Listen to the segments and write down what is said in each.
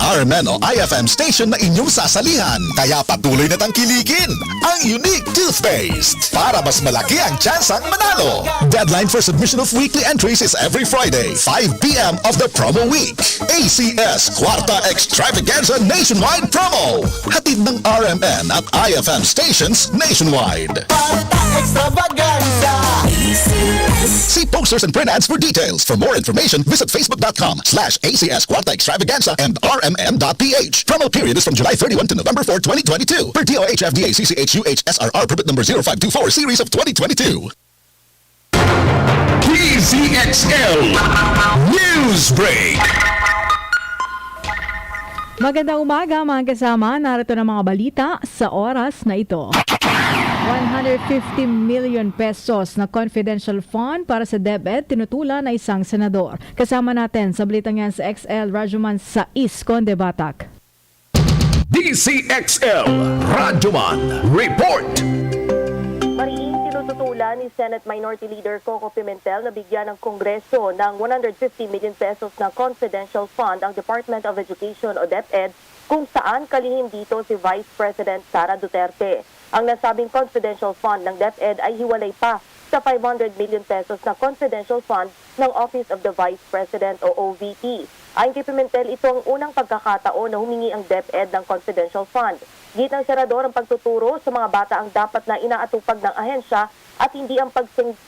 Armenta IFM station na inyong sasalihan. Kaya patuloy na tangkilikin ang unique toothpaste para mas malaki ang tsansang manalo. Deadline for submission of weekly entries is every Friday, 5 p.m. of the promo week. ACS Kwarta Extravaganza Nationwide Promo. Hatid ng RMN at IFM stations nationwide. Kwarta Extravaganza. See posters and print ads for details. For more information, visit facebook.com/ACS Kwarta Extravaganza and rmn.ph. Promo period is from July 31 to November 4, 2022. Per DOH FDA CCHUH SRR permit number 0524 series of 2022. DZXL News Break. Magandang umaga mga kasama, narito ng mga balita sa oras na ito. 150 million pesos na confidential fund para sa DepEd tinutulan na isang senador. Kasama natin sa balitang yan sa XL Rajuman sa Conde Batak. DZXL Rajuman Report. Mariing tinututulan ni Senate Minority Leader Coco Pimentel na bigyan ng Kongreso ng 150 million pesos na confidential fund ang Department of Education o DepEd, kung saan kalihim dito si Vice President Sara Duterte. Ang nasabing confidential fund ng DepEd ay hiwalay pa sa 500 million pesos na confidential fund ng Office of the Vice President o OVP. Ayon kay Pimentel, ito ang unang pagkakataon na humingi ang DepEd ng confidential fund. Git ng senador ang pagtuturo sa mga bata ang dapat na inaatupag ng ahensya at hindi ang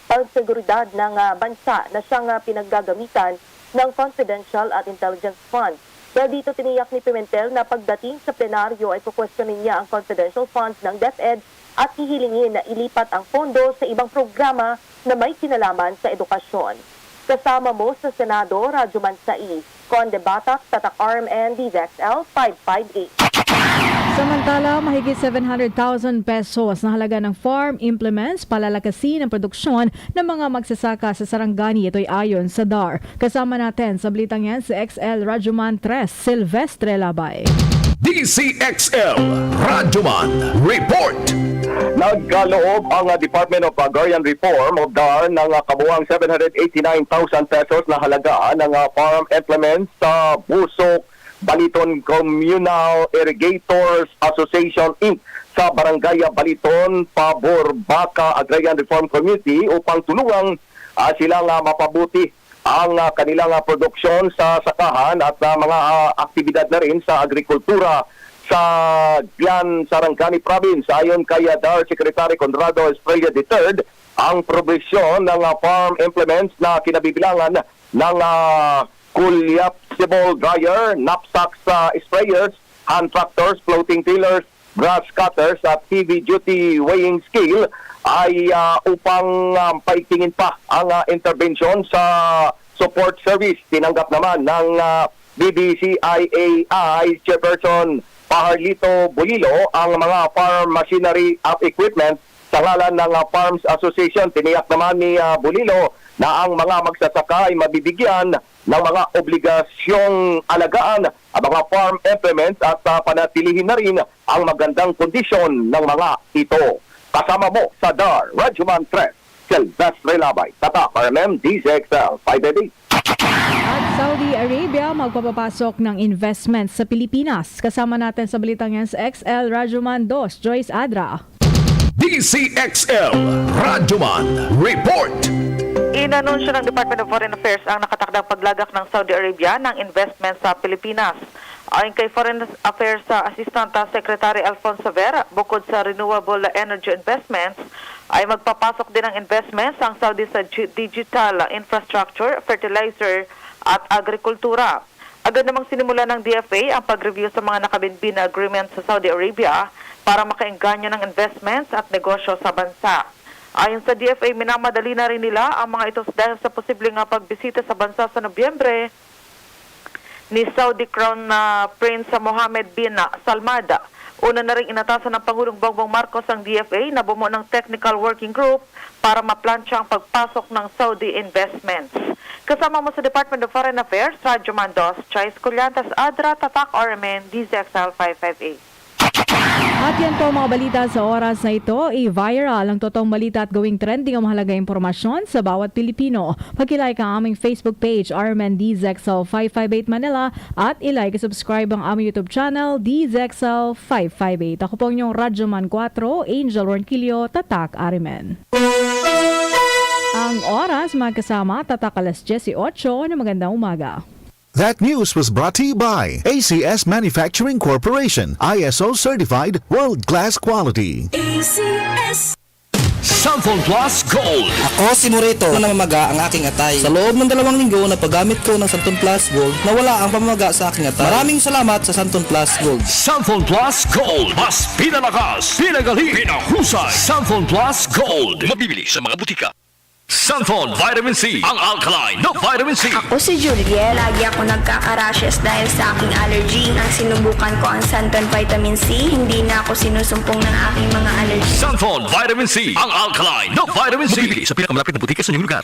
pagseguridad ng bansa na siyang pinaggagamitan ng confidential at intelligence fund. Kaya dito tiniyak ni Pimentel na pagdating sa plenaryo ay kukwestiyonin niya ang confidential funds ng DepEd at hihilingin na ilipat ang pondo sa ibang programa na may kinalaman sa edukasyon. Kasama mo sa Senado, Rajuman Sai, Conde Batak, Tatak RMN, DZXL 558. Samantala, mahigit 700,000 pesos na halaga ng farm implements palalakasin ang produksyon ng mga magsasaka sa Sarangani. Ito'y ayon sa DAR. Kasama natin sa balitang yan si XL Rajuman 3, Silvestre Labay. DZXL Rajuman Report. Nagkaloob ang Department of Agrarian Reform of DAR ng kabuuang 789,000 pesos na halaga ng farm implements sa Busok Baliton Communal Irrigators Association Inc. sa Barangay Baliton, Pabor, Baca Agrarian Reform Community upang tulungang silang mapabuti ang kanilang produksyon sa sakahan at mga aktibidad na rin sa agrikultura sa Gian Sarangani Province. Ayon kay DAR Secretary Conrado Estrella III, ang provisyon ng farm implements na kinabibilangan ng collapsible dryer, knapsacks sprayers, hand tractors, floating tillers, grass cutters at heavy-duty weighing scale ay upang paigtingin pa ang intervention sa support service. Tinanggap naman ng BBCIAI Chairperson Pahilito Bulilo ang mga farm machinery at equipment sa ngalan ng Farms Association. Tiniyak naman ni Bulilo na ang mga magsasaka ay mabibigyan ng mga obligasyong alagaan ang mga farm implements at panatilihin na rin ang magandang kondisyon ng mga ito. Kasama mo sa DAR, Rajuman 3, Silvestre Labay, Tata, RMM, DZXL 580. At Saudi Arabia magpapapasok ng investment sa Pilipinas. Kasama natin sa balitang yan sa XL Rajuman 2, Joyce Adra. DZXL Rajuman Report. Inanunsyo ng Department of Foreign Affairs ang nakatakdang paglagak ng Saudi Arabia ng investment sa Pilipinas. Ayon kay Foreign Affairs Assistant Secretary Alfonso Vera, bukod sa renewable energy investments, ay magpapasok din ng investments ang Saudi sa digital infrastructure, fertilizer at agrikultura. Agad namang sinimula ng DFA ang pag-review sa mga nakabinbin na agreement sa Saudi Arabia para makaengganyo ng investments at negosyo sa bansa. Ayon sa DFA, minamadali na rin nila ang mga ito dahil sa posibleng pagbisita sa bansa sa Nobyembre ni Saudi Crown Prince Mohammed bin Salman. Una na rin inatasan ng Pangulong Bongbong Marcos ang DFA na bumuo ng technical working group para maplansya ang pagpasok ng Saudi investments. Kasama mo sa Department of Foreign Affairs, Radyo Mandos, Chais Collantas, Adra, Tatak, RMN, DZXL 558. At yan po mga balita sa oras na ito, i-viral ang totoong balita at gawing trending ang mahalaga impormasyon sa bawat Pilipino. Pag-like ang aming Facebook page, Armen DZXL 558 Manila, at i-like at subscribe ang aming YouTube channel, DZXL 558. Ako po ang inyong Radyoman 4, Angel Ronquillo, Tatak Arimen. Ang oras, mga kasama, Tatak alas 18 na magandang umaga. That news was brought to you by ACS Manufacturing Corporation, ISO certified, world-class quality. ACS. Samphon Plus Gold. Ako si Morito na namamaga ang aking atay. Sa loob ng 2 linggo na paggamit ko ng Samphon Plus Gold, nawala ang pamamaga sa aking atay. Maraming salamat sa Samphon Plus Gold. Samphon Plus Gold. Mas pinalakas, pinagaling, pinahusay. Samphon Plus Gold. Mabibili sa mga butika. Samphon Vitamin C, ang alkaline na vitamin C. Ako si Juliet. Lagi ako nagkaka-rashes dahil sa aking allergy. Ang sinubukan ko ang Santon Vitamin C, hindi na ako sinusumpong ng aking mga allergy. Samphon Vitamin C, ang alkaline na vitamin C. Mabibili sa pinakamalapit na butika sa inyong lugar.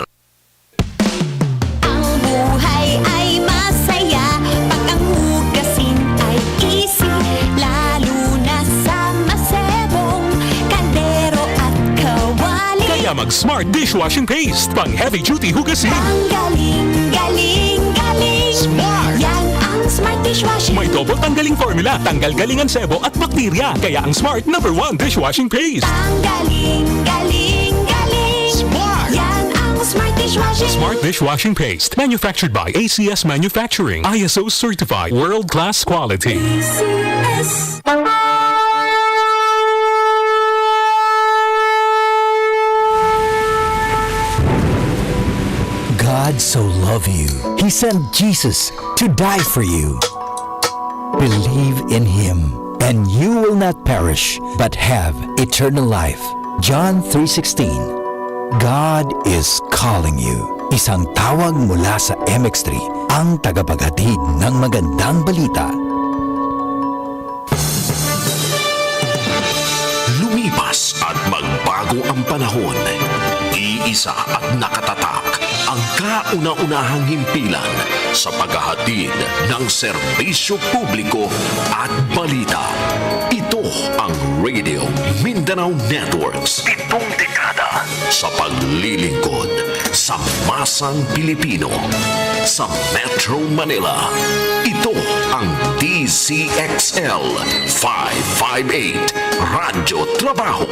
Ang buhay ay masaya pag ang hugasin ay easy, lalo na sa masebong kaldero at kawali. Kaya mag-Smart Dishwashing Paste, pang heavy-duty hugasin. Ang galing, galing, galing. Smart! Yan ang Smart Dishwashing. May double tanggaling formula, tanggal galingan sebo at bakterya. Kaya ang Smart #1 Dishwashing Paste. Ang galing, galing, galing. Smart! Yan ang Smart Dishwashing. Smart Dishwashing Paste, manufactured by ACS Manufacturing, ISO certified, world-class quality. ACS. God so loved you, He sent Jesus to die for you. Believe in Him, and you will not perish, but have eternal life. John 3:16. God is calling you. Isang tawag mula sa MX3, ang tagapaghatid ng magandang balita. Lumipas at magbago ang panahon. Iisa at nakatatak ang kauna-unahang himpilan sa paghahatid ng serbisyo publiko at balita. Ito ang Radio Mindanao Networks. 7 dekada sa paglilingkod sa masang Pilipino. Sa Metro Manila, ito ang DZXL 558 Radyo Trabaho,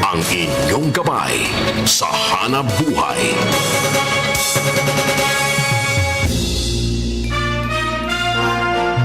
ang inyong gabay sa hanap buhay.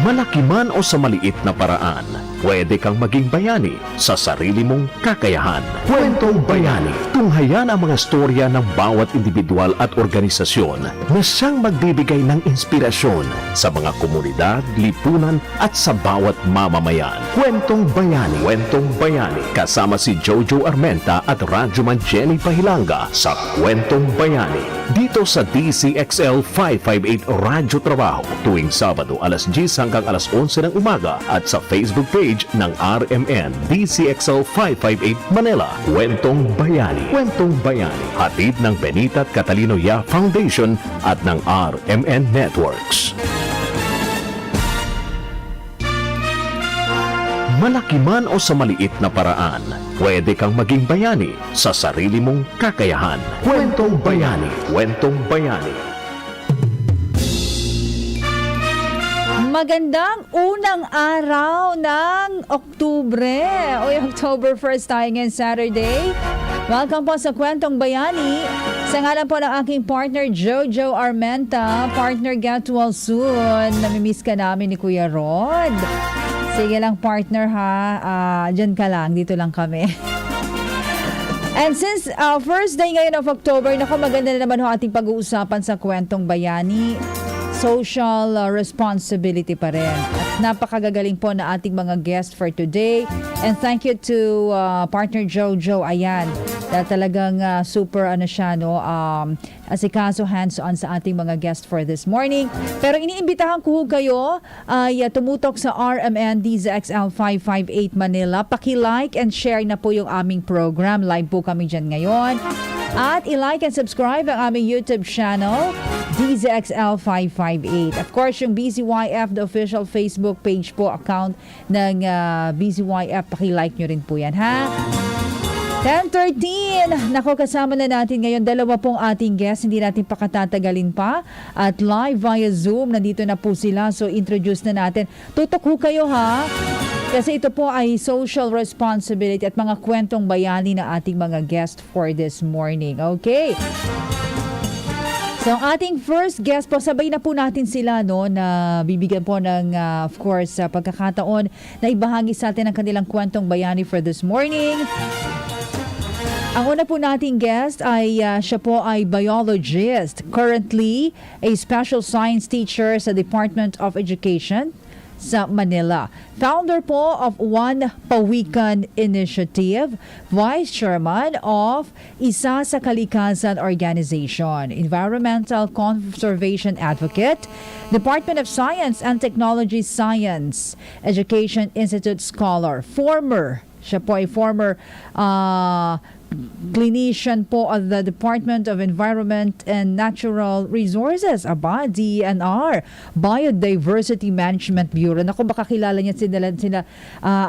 Malaki man o sa maliit na paraan, pwede kang maging bayani sa sarili mong kakayahan. Kwentong Bayani. Tunghayan ang mga storya ng bawat individual at organisasyon na siyang magbibigay ng inspirasyon sa mga komunidad, lipunan at sa bawat mamamayan. Kwentong Bayani. Kwentong Bayani. Kasama si Jojo Armenta at Radyoman Jenny Pahilanga sa Kwentong Bayani. Dito sa DZXL 558 Radyo Trabaho tuwing Sabado alas 10 hanggang alas 11 ng umaga at sa Facebook page ng RMN DZXL 558 Manila. Kwentong Bayani. Kwentong Bayani. Hatid ng Benita at Catalino Ya Foundation at ng RMN Networks. Malaki man o sa maliit na paraan, pwede kang maging bayani sa sarili mong kakayahan. Kwentong Bayani. Kwentong Bayani. Magandang unang araw ng Oktubre. October 1st tayo ngayon, Saturday. Welcome po sa Kwentong Bayani. Sa ngalan po ng aking partner Jojo Armenta, partner get well soon. Namimiss ka namin ni Kuya Rod. Sige lang partner ha, dyan ka lang, dito lang kami. And since first day ngayon of October, naku maganda na naman ho ating pag-uusapan sa Kwentong Bayani. Social responsibility pa rin. At napakagagaling po na ating mga guest for today. And thank you to partner Jojo. Ayan, dahil talagang super siya, no? Asikaso hands-on sa ating mga guest for this morning. Pero iniimbitahan ko kayo ay tumutok sa RMN DZXL 558 Manila. Paki-like and share na po yung aming program. Live po kami dyan ngayon. At i-like and subscribe ang aming YouTube channel, DZXL 558. Of course, yung BZYF, the official Facebook page po, account ng BZYF, paki-like nyo rin po yan, ha? 10:13. Nako, kasama na natin ngayon dalawa pong ating guests. Hindi natin pakatatagalin pa. At live via Zoom, nandito na po sila. So, introduce na natin. Tutok ho kayo, ha? Kasi ito po ay social responsibility at mga kwentong bayani na ating mga guest for this morning. Okay. So, ang ating first guest po, sabay na po natin sila, no, na bibigyan po ng, of course, pagkakataon na ibahagi sa atin ang kanilang kwentong bayani for this morning. Ang una po nating guest ay siya po ay biologist, currently a special science teacher sa Department of Education sa Manila. Founder po of One Pawikan Initiative, Vice Chairman of Isa sa Kalikasan Organization, Environmental Conservation Advocate, Department of Science and Technology Science Education Institute Scholar, siya po ay former clinician po of the Department of Environment and Natural Resources, DNR, Biodiversity Management Bureau. Naku, baka kilala niya sila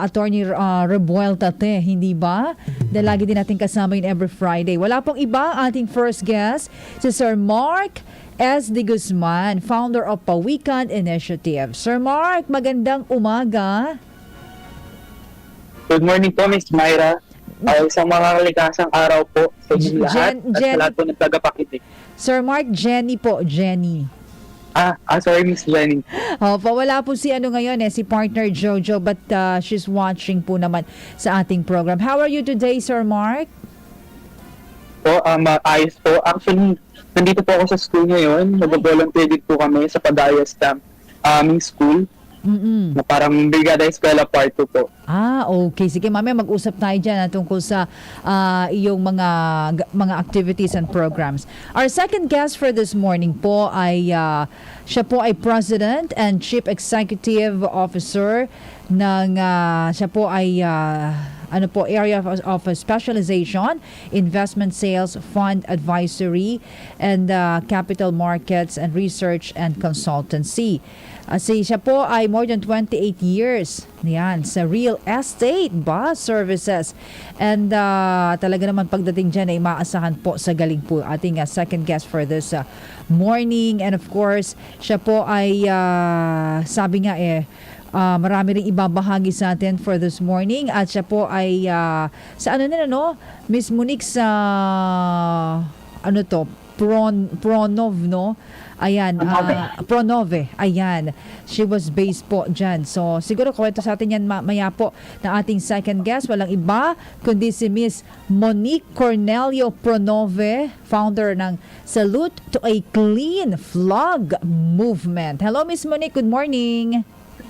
Attorney Rebueltate, hindi ba? Dahil lagi din natin kasama yun every Friday. Wala pong iba, ating first guest, si Sir Mark S. De Guzman, founder of Pawikan Initiative. Sir Mark, magandang umaga. Good morning po, Miss Myra. Isang mga kalikasang araw po sa inyo lahat at sa lahat po ng tagapakinig. Sir Mark, Jenny po, Jenny. Sorry, Miss Jenny. Wala po si ngayon si partner Jojo, but she's watching po naman sa ating program. How are you today, Sir Mark? Ayos po. Actually, nandito po ako sa school ngayon. Nag-volunteer din po kami sa Padayas na aming school. Na parang Brigada Eskwela Part 2 po. Okay. Sige, mamaya mag-usap tayo dyan tungkol sa iyong mga activities and programs. Our second guest for this morning po ay siya po ay President and Chief Executive Officer ng siya po ay area of specialization, investment sales, fund advisory, and capital markets and research and consultancy. Siya po ay more than 28 years sa real estate services. And talaga naman pagdating dyan ay maasahan po sa galing po ating second guest for this morning. And of course, siya po ay sabi nga marami ring ibabahagi sa atin for this morning. At siya po ay sa Miss Monique sa Pronov, no? Ayan, Pronove. Ayan, she was based po dyan. So, siguro kwento sa atin yan maya po na ating second guest. Walang iba kundi si Miss Monique Cornelio Pronove, founder ng Salute to a Clean Flag Movement. Hello, Miss Monique. Good morning.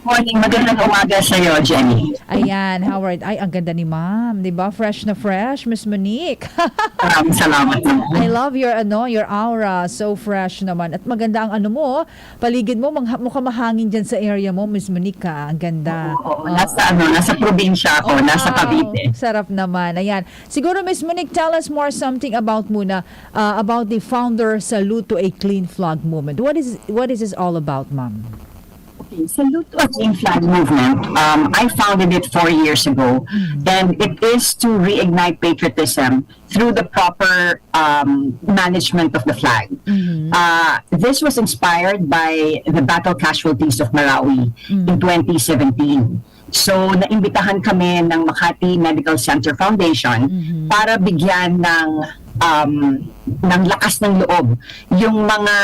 Morning, magandang umaga sa iyo, Jenny. Ayan, Howard. Ay, ang ganda ni ma'am. Diba? Fresh na fresh, Miss Monique. Maraming salamat naman. I love your aura. So fresh naman. At maganda ang mo. Paligid mo, mukhang mahangin dyan sa area mo, Miss Monique. Ang ganda. Oo, nasa probinsya ako, nasa Cavite. Sarap naman. Ayan. Siguro, Miss Monique, tell us more something about about the founder Salute to a Clean Flag Movement. What is this all about, ma'am? Salute to a Clean Flag Movement. I founded it 4 years ago, and it is to reignite patriotism through the proper management of the flag. This was inspired by the battle casualties of Marawi in 2017. So, naimbitahan kami ng Makati Medical Center Foundation para bigyan ng lakas ng loob yung mga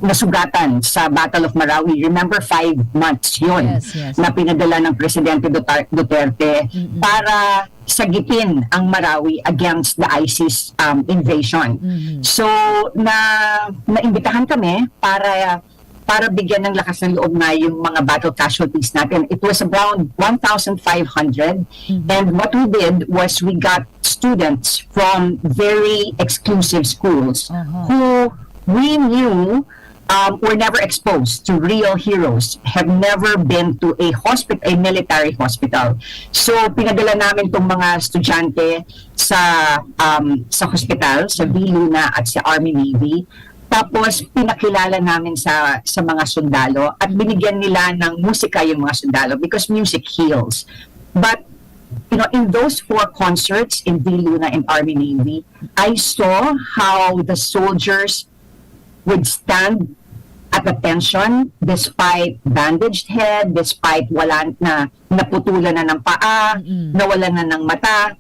nasugatan sa Battle of Marawi. Remember, 5 months yun na pinadala ng Presidente Duterte para sagitin ang Marawi against the ISIS invasion. So, naimbitahan kami para bigyan ng lakas ng loob na yung mga battle casualties natin. It was around 1,500, and what we did was we got students from very exclusive schools who we knew were never exposed to real heroes, have never been to a military hospital. So pinadala namin tong mga estudyante sa hospital, sa Viluna at sa Army Navy. Tapos pinakilala namin sa mga sundalo at binigyan nila ng musika yung mga sundalo because music heals. But in those 4 concerts in Viluna and Army Navy, I saw how the soldiers would stand at attention despite bandaged head, despite naputulan na ng paa, nawalan na ng mata.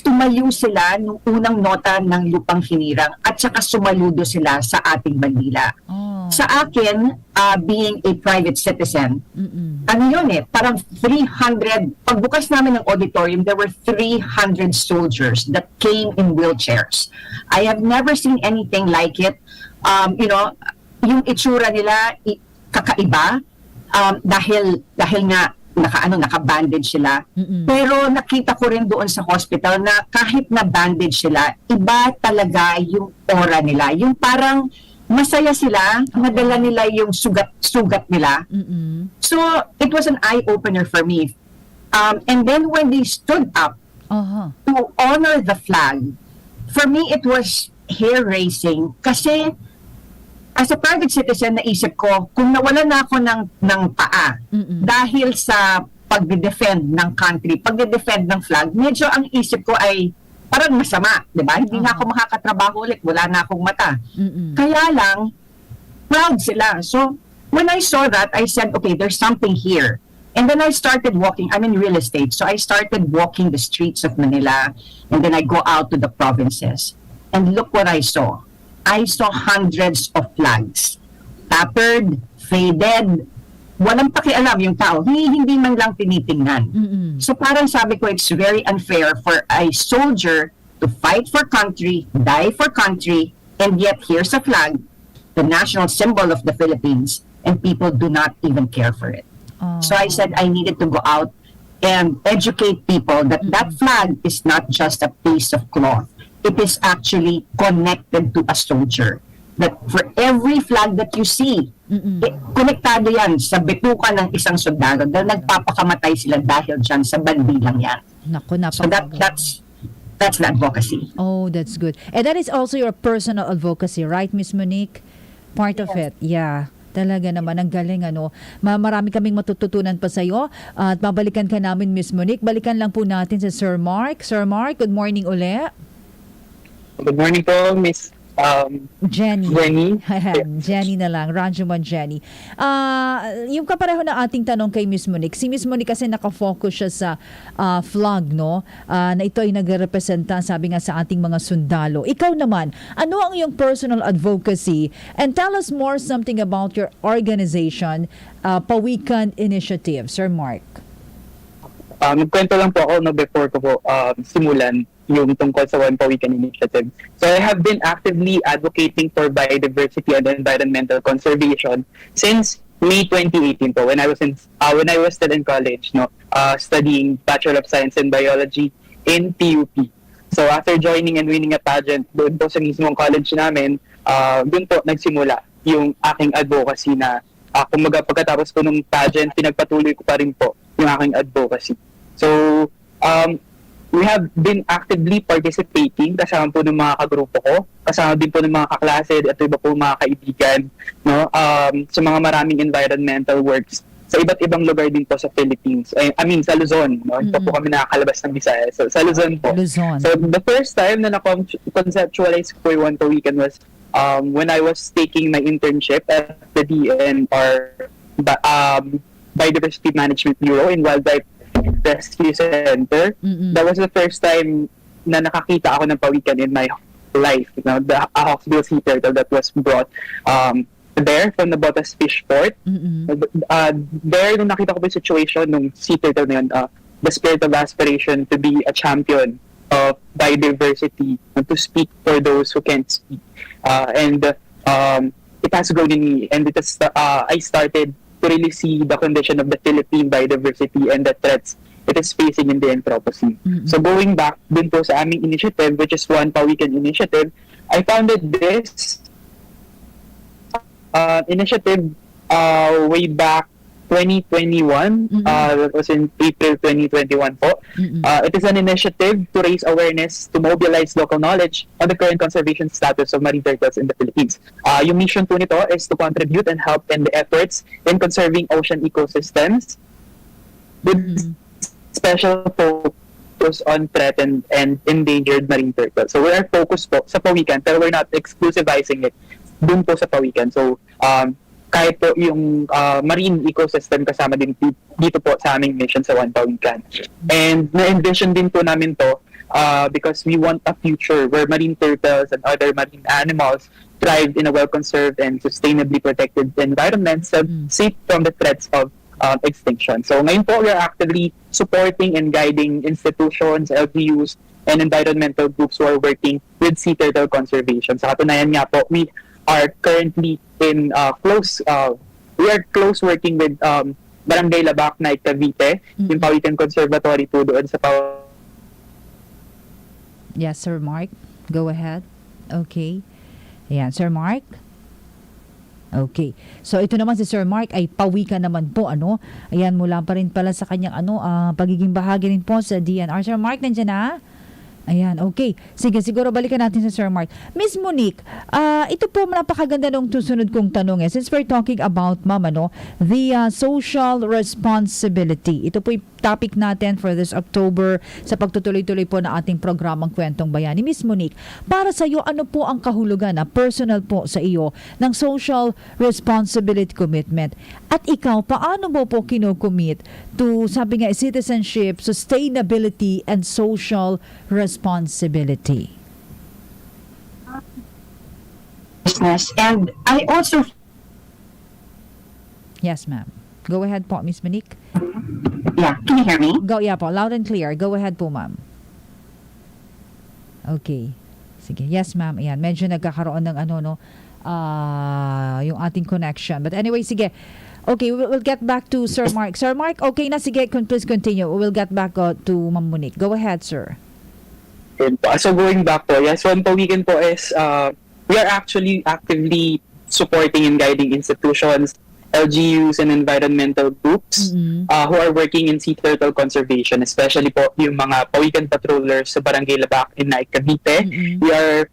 Tumayo sila nung unang nota ng Lupang Hinirang at saka sumaludo sila sa ating bandila. Sa akin, being a private citizen, parang 300, pagbukas namin ng auditorium, there were 300 soldiers that came in wheelchairs. I have never seen anything like it. Yung itsura nila kakaiba dahil nga naka-bandage sila. Pero nakita ko rin doon sa hospital na kahit na bandage sila, iba talaga yung aura nila. Yung parang masaya sila, nadala nila yung sugat nila. So it was an eye-opener for me. And then when they stood up to honor the flag, for me it was hair-raising kasi as a private citizen, naisip ko, kung nawalan na ako ng paa dahil sa pagde-defend ng country, pagde-defend ng flag, medyo ang isip ko ay parang masama, di ba? Hindi na ako makakatrabaho ulit, wala na akong mata. Kaya lang, proud sila. So, when I saw that, I said, okay, there's something here. And then I started walking. I'm in real estate, so I started walking the streets of Manila, and then I go out to the provinces. And look what I saw. I saw hundreds of flags. Tattered, faded, walang pakialam yung tao. Hindi man lang tinitingnan. So parang sabi ko, it's very unfair for a soldier to fight for country, die for country, and yet here's a flag, the national symbol of the Philippines, and people do not even care for it. So I said I needed to go out and educate people that that flag is not just a piece of cloth. It is actually connected to a soldier. That for every flag that you see, konektado yan sa bituka ng isang sundalo dahil nagpapakamatay sila dahil dyan sa bandilang yan. So that's the advocacy. Oh, that's good. And that is also your personal advocacy, right, Miss Monique? Part of it, yeah. Talaga naman, ang galing, Marami kaming matututunan pa sa'yo. At babalikan ka namin, Miss Monique. Balikan lang po natin sa Sir Mark. Sir Mark, good morning uli. Good morning po, Miss Jenny. Jenny na lang, Ranjuman Jenny. Yung kapareho na ating tanong kay Miss Monique. Si Miss Monique kasi nakafocus siya sa flag, no? Na ito ay nagrepresenta, sabi nga sa ating mga sundalo. Ikaw naman, ano ang iyong personal advocacy? And tell us more something about your organization, Pawikan Initiative, Sir Mark. Nagkwento lang po ako before ko po simulan yung tungkol sa One Pawikan Initiative. So I have been actively advocating for biodiversity and environmental conservation since May 2018 po when I was still in college, studying Bachelor of Science in Biology in PUP. So after joining and winning a pageant doon po sa mismong college namin, doon po nagsimula yung aking advocacy na kumbaga pagkatapos po nung pageant, pinagpatuloy ko pa rin po yung aking advocacy. So, we have been actively participating kasama po ng mga kagrupo ko, kasama din po ng mga kaklase at iba po mga kaibigan, sa mga maraming environmental works sa iba't ibang lugar din po sa Philippines. Sa Luzon. Ito po kami nakakalabas ng Visayas. So, sa Luzon po. So, the first time na na-conceptualize ko yung One Pawikan was when I was taking my internship at the DNR Biodiversity Management Bureau in Wildlife Rescue Center. That was the first time na nakakita ako ng pawikan in my life. The Hawksbill sea turtle that was brought there from the Botas Fish Port. There, nung nakita ko po yung situation nung sea turtle na yun, the spirit of aspiration to be a champion of biodiversity and to speak for those who can't speak. It has grown in me, and I started to really see the condition of the Philippine biodiversity and the threats it is facing in the Anthropocene. So going back dun po sa aming initiative, which is One Pawikan Initiative, I founded this initiative way back 2021. That was in April 2021 po. It is an initiative to raise awareness, to mobilize local knowledge on the current conservation status of marine turtles in the Philippines. Yung mission po nito is to contribute and help in the efforts in conserving ocean ecosystems with special focus on threatened and endangered marine turtles. So we are focused po sa pawikan, pero we're not exclusivizing it dun po sa pawikan. So kahit po yung marine ecosystem kasama din dito po sa aming mission sa One Pawikan. And na-envision din po namin to because we want a future where marine turtles and other marine animals thrive in a well-conserved and sustainably protected environment, safe from the threats of extinction. So ngayon po, we are actively supporting and guiding institutions, LGUs, and environmental groups who are working with sea turtle conservation. Sa katunayan nga po, we are currently in close working with Barangay Labak na Cavite, yung Pawikan Conservatory po doon sa Yes, Sir Mark. Go ahead. Okay. Ayan, Sir Mark. Okay. So ito naman si Sir Mark ay pawikan naman po, ano? Ayan, mula pa rin pala sa kanyang pagiging bahagi rin po sa DNR. Sir Mark, nandiyan na? Ayan, okay. Sige, siguro balikan natin sa Sir Mark. Miss Monique, ito po napakaganda nung susunod kong tanong. Since we're talking about, ma'am, the social responsibility. Ito po yung topic natin for this October sa pagtutuloy-tuloy po na ating programang Kwentong Bayani. Miss Monique, para sa iyo, ano po ang kahulugan personal po sa iyo ng social responsibility commitment? At ikaw, paano mo po kinocommit to, sabi nga, citizenship, sustainability, and social responsibility? Business. And I also... Yes, ma'am. Go ahead po, Miss Monique. Yeah, can you hear me? Go, yeah po, loud and clear. Go ahead po, ma'am. Okay. Sige. Yes, ma'am. Ayan, medyo nagkakaroon ng yung ating connection. But anyway, sige. Okay, we'll get back to Sir Mark. Sir Mark, okay na, sige, please continue. We'll get back to Ma'am Monique. Go ahead, sir. So going back po, yes, One Pawikan po is, we are actually actively supporting and guiding institutions, LGUs, and environmental groups who are working in sea turtle conservation, especially po yung mga pawikan patrollers sa Barangay Labak in Cavite. We are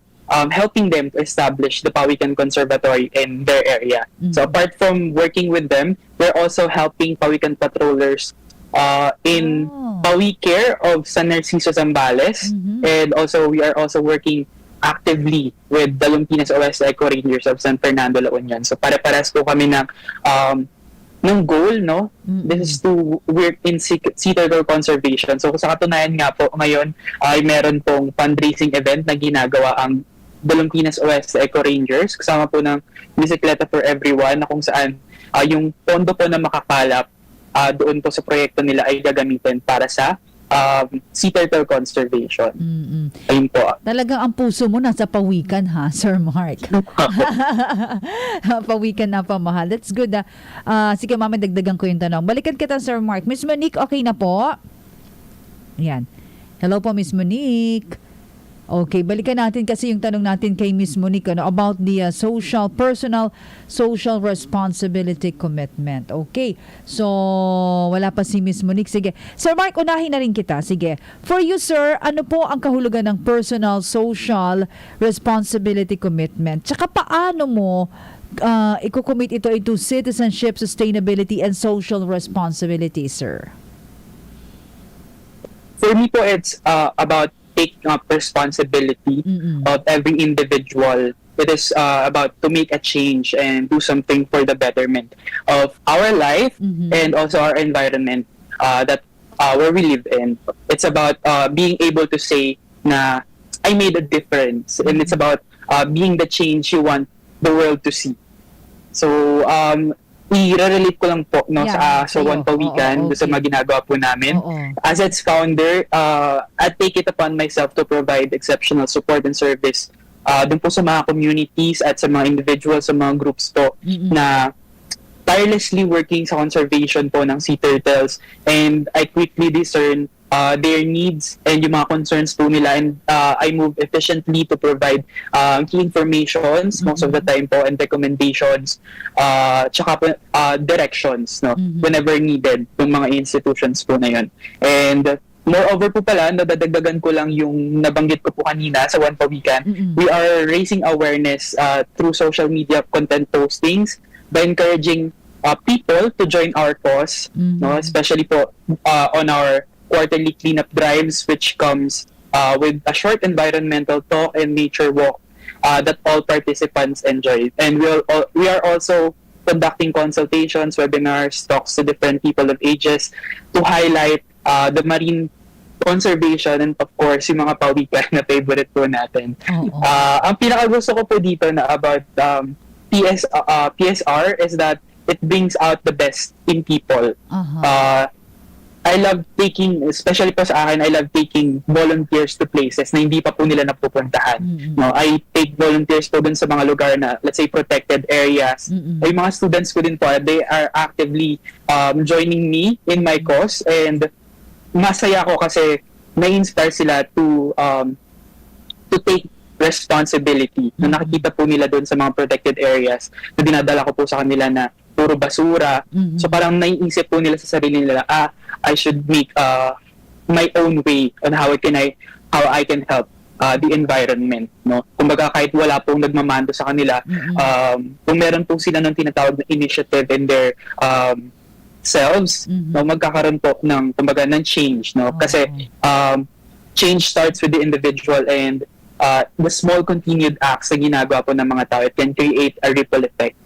helping them to establish the Pawikan Conservatory in their area. So apart from working with them, we're also helping Pawikan patrollers in Pawicare of San Narciso, Zambales, and also we are also working actively with the Lumpinas Oeste Eco Rangers of San Fernando, La Union. So para-paras po kami ng goal, no? This is to work in sea turtle conservation. So sa katunayan nga po, ngayon ay meron pong fundraising event na ginagawa ang the Lumpinas Oeste Eco Rangers, kasama po ng Bisikleta for Everyone, na kung saan yung pondo po na makakalap doon po sa proyekto nila ay gagamitin para sa sea turtle conservation. Ayun po. Talagang ang puso mo nasa pawikan, ha, Sir Mark? Pawikan na pamahal. That's good. Sige, mama, dagdagan ko yung tanong. Balikan kita, Sir Mark. Miss Monique, okay na po? Yan. Hello po, Miss Monique. Okay, balikan natin kasi yung tanong natin kay Miss Monique about the personal social responsibility commitment. Okay, so wala pa si Miss Monique. Sige, Sir Mark, unahin na rin kita. Sige, for you, sir, ano po ang kahulugan ng personal social responsibility commitment? Tsaka paano mo i-commit ito into citizenship, sustainability, and social responsibility, sir? For me po, it's about taking up responsibility of every individual. It is about to make a change and do something for the betterment of our life and also our environment that where we live in. It's about being able to say na I made a difference, and it's about being the change you want the world to see. So i-relate ko lang po sa One Pawikan, sa mga ginagawa po namin. As its founder, I take it upon myself to provide exceptional support and service dun po sa mga communities at sa mga individuals, sa mga groups po na tirelessly working sa conservation po ng sea turtles. And I quickly discern their needs and yung mga concerns po nila, and I move efficiently to provide key informations most of the time po, and recommendations tsaka po directions, no, whenever needed ng mga institutions po na yun. And moreover po pala, nadadagdagan ko lang yung nabanggit ko po kanina sa One Pawikan. We are raising awareness through social media content postings by encouraging people to join our cause, no, especially po on our quarterly cleanup drives, which comes with a short environmental talk and nature walk that all participants enjoy. And we are also conducting consultations, webinars, talks to different people of ages to highlight the marine conservation, and of course yung mga pawikan na favorite po natin. Ang pinakagusto ko po dito na about PSR is that it brings out the best in people. I love taking, especially po sa akin, I love taking volunteers to places na hindi pa po nila napupuntahan. No, I take volunteers po dun sa mga lugar na, let's say, protected areas. Ay mga students ko din po, they are actively joining me in my cause, and masaya ko kasi na-inspire sila to take responsibility. Na nakikita po nila doon sa mga protected areas na dinadala ko po sa kanila na puro basura. So parang naiisip po nila sa sarili nila, I should make my own way on how I can help the environment, no. Kumbaga kahit wala pong nagmamando sa kanila, kung meron po sila ng tinatawag na initiative in their selves, no, magkakaroon po ng kumbaga ng change, no. Kasi change starts with the individual, and the small continued acts na ginagawa po ng mga tao, it can create a ripple effect.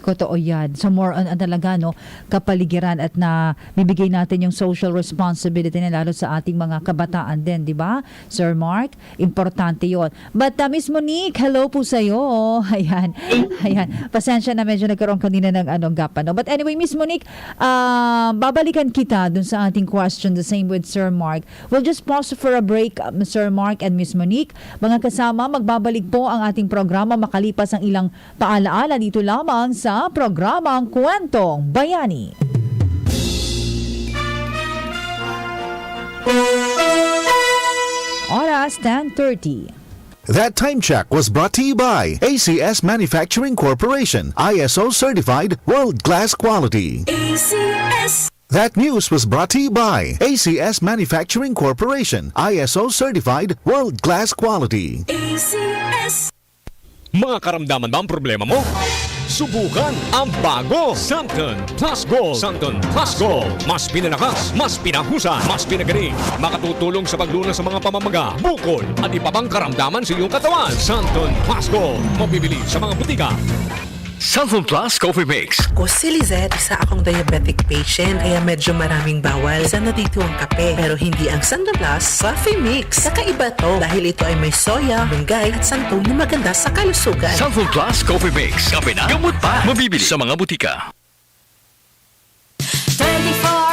Totoo yan. So more on talaga, no, kapaligiran, at na bibigay natin yung social responsibility na lalo sa ating mga kabataan din, di ba? Sir Mark, importante yon. But Miss Monique, hello po sa'yo. Ayan. Pasensya na medyo nagkaroon kanina ng gap, no? But anyway, Miss Monique, babalikan kita dun sa ating question, the same with Sir Mark. We'll just pause for a break, Sir Mark and Miss Monique. Mga kasama, magbabalik po ang ating programa makalipas ang ilang paalaala dito lamang sa programang Kwentong Bayani. Oras 10:30. That time check was brought to you by ACS Manufacturing Corporation, ISO certified world-class quality. ACS. That news was brought to you by ACS Manufacturing Corporation, ISO certified world-class quality. ACS. Mga karamdaman ba ang problema mo? Subukan ang bago Santon Plus Gold. Santon Plus Gold. Mas pinalakas, mas pinahusay, mas pinagaling. Makatutulong sa paglunas sa mga pamamaga, bukol at iba pang karamdaman sa iyong katawan. Santon Plus Gold. Mabibili sa mga butika. Santon Plus Coffee Mix. Ako si Lizette, isa akong diabetic patient, kaya medyo maraming bawal. Isa na dito ang kape, pero hindi ang Santon Plus Coffee Mix. Kakaiba to dahil ito ay may soya, lunggay at santol na maganda sa kalusugan. Santon Plus Coffee Mix. Kape na, gamot pa. Mabibili sa mga butika. 24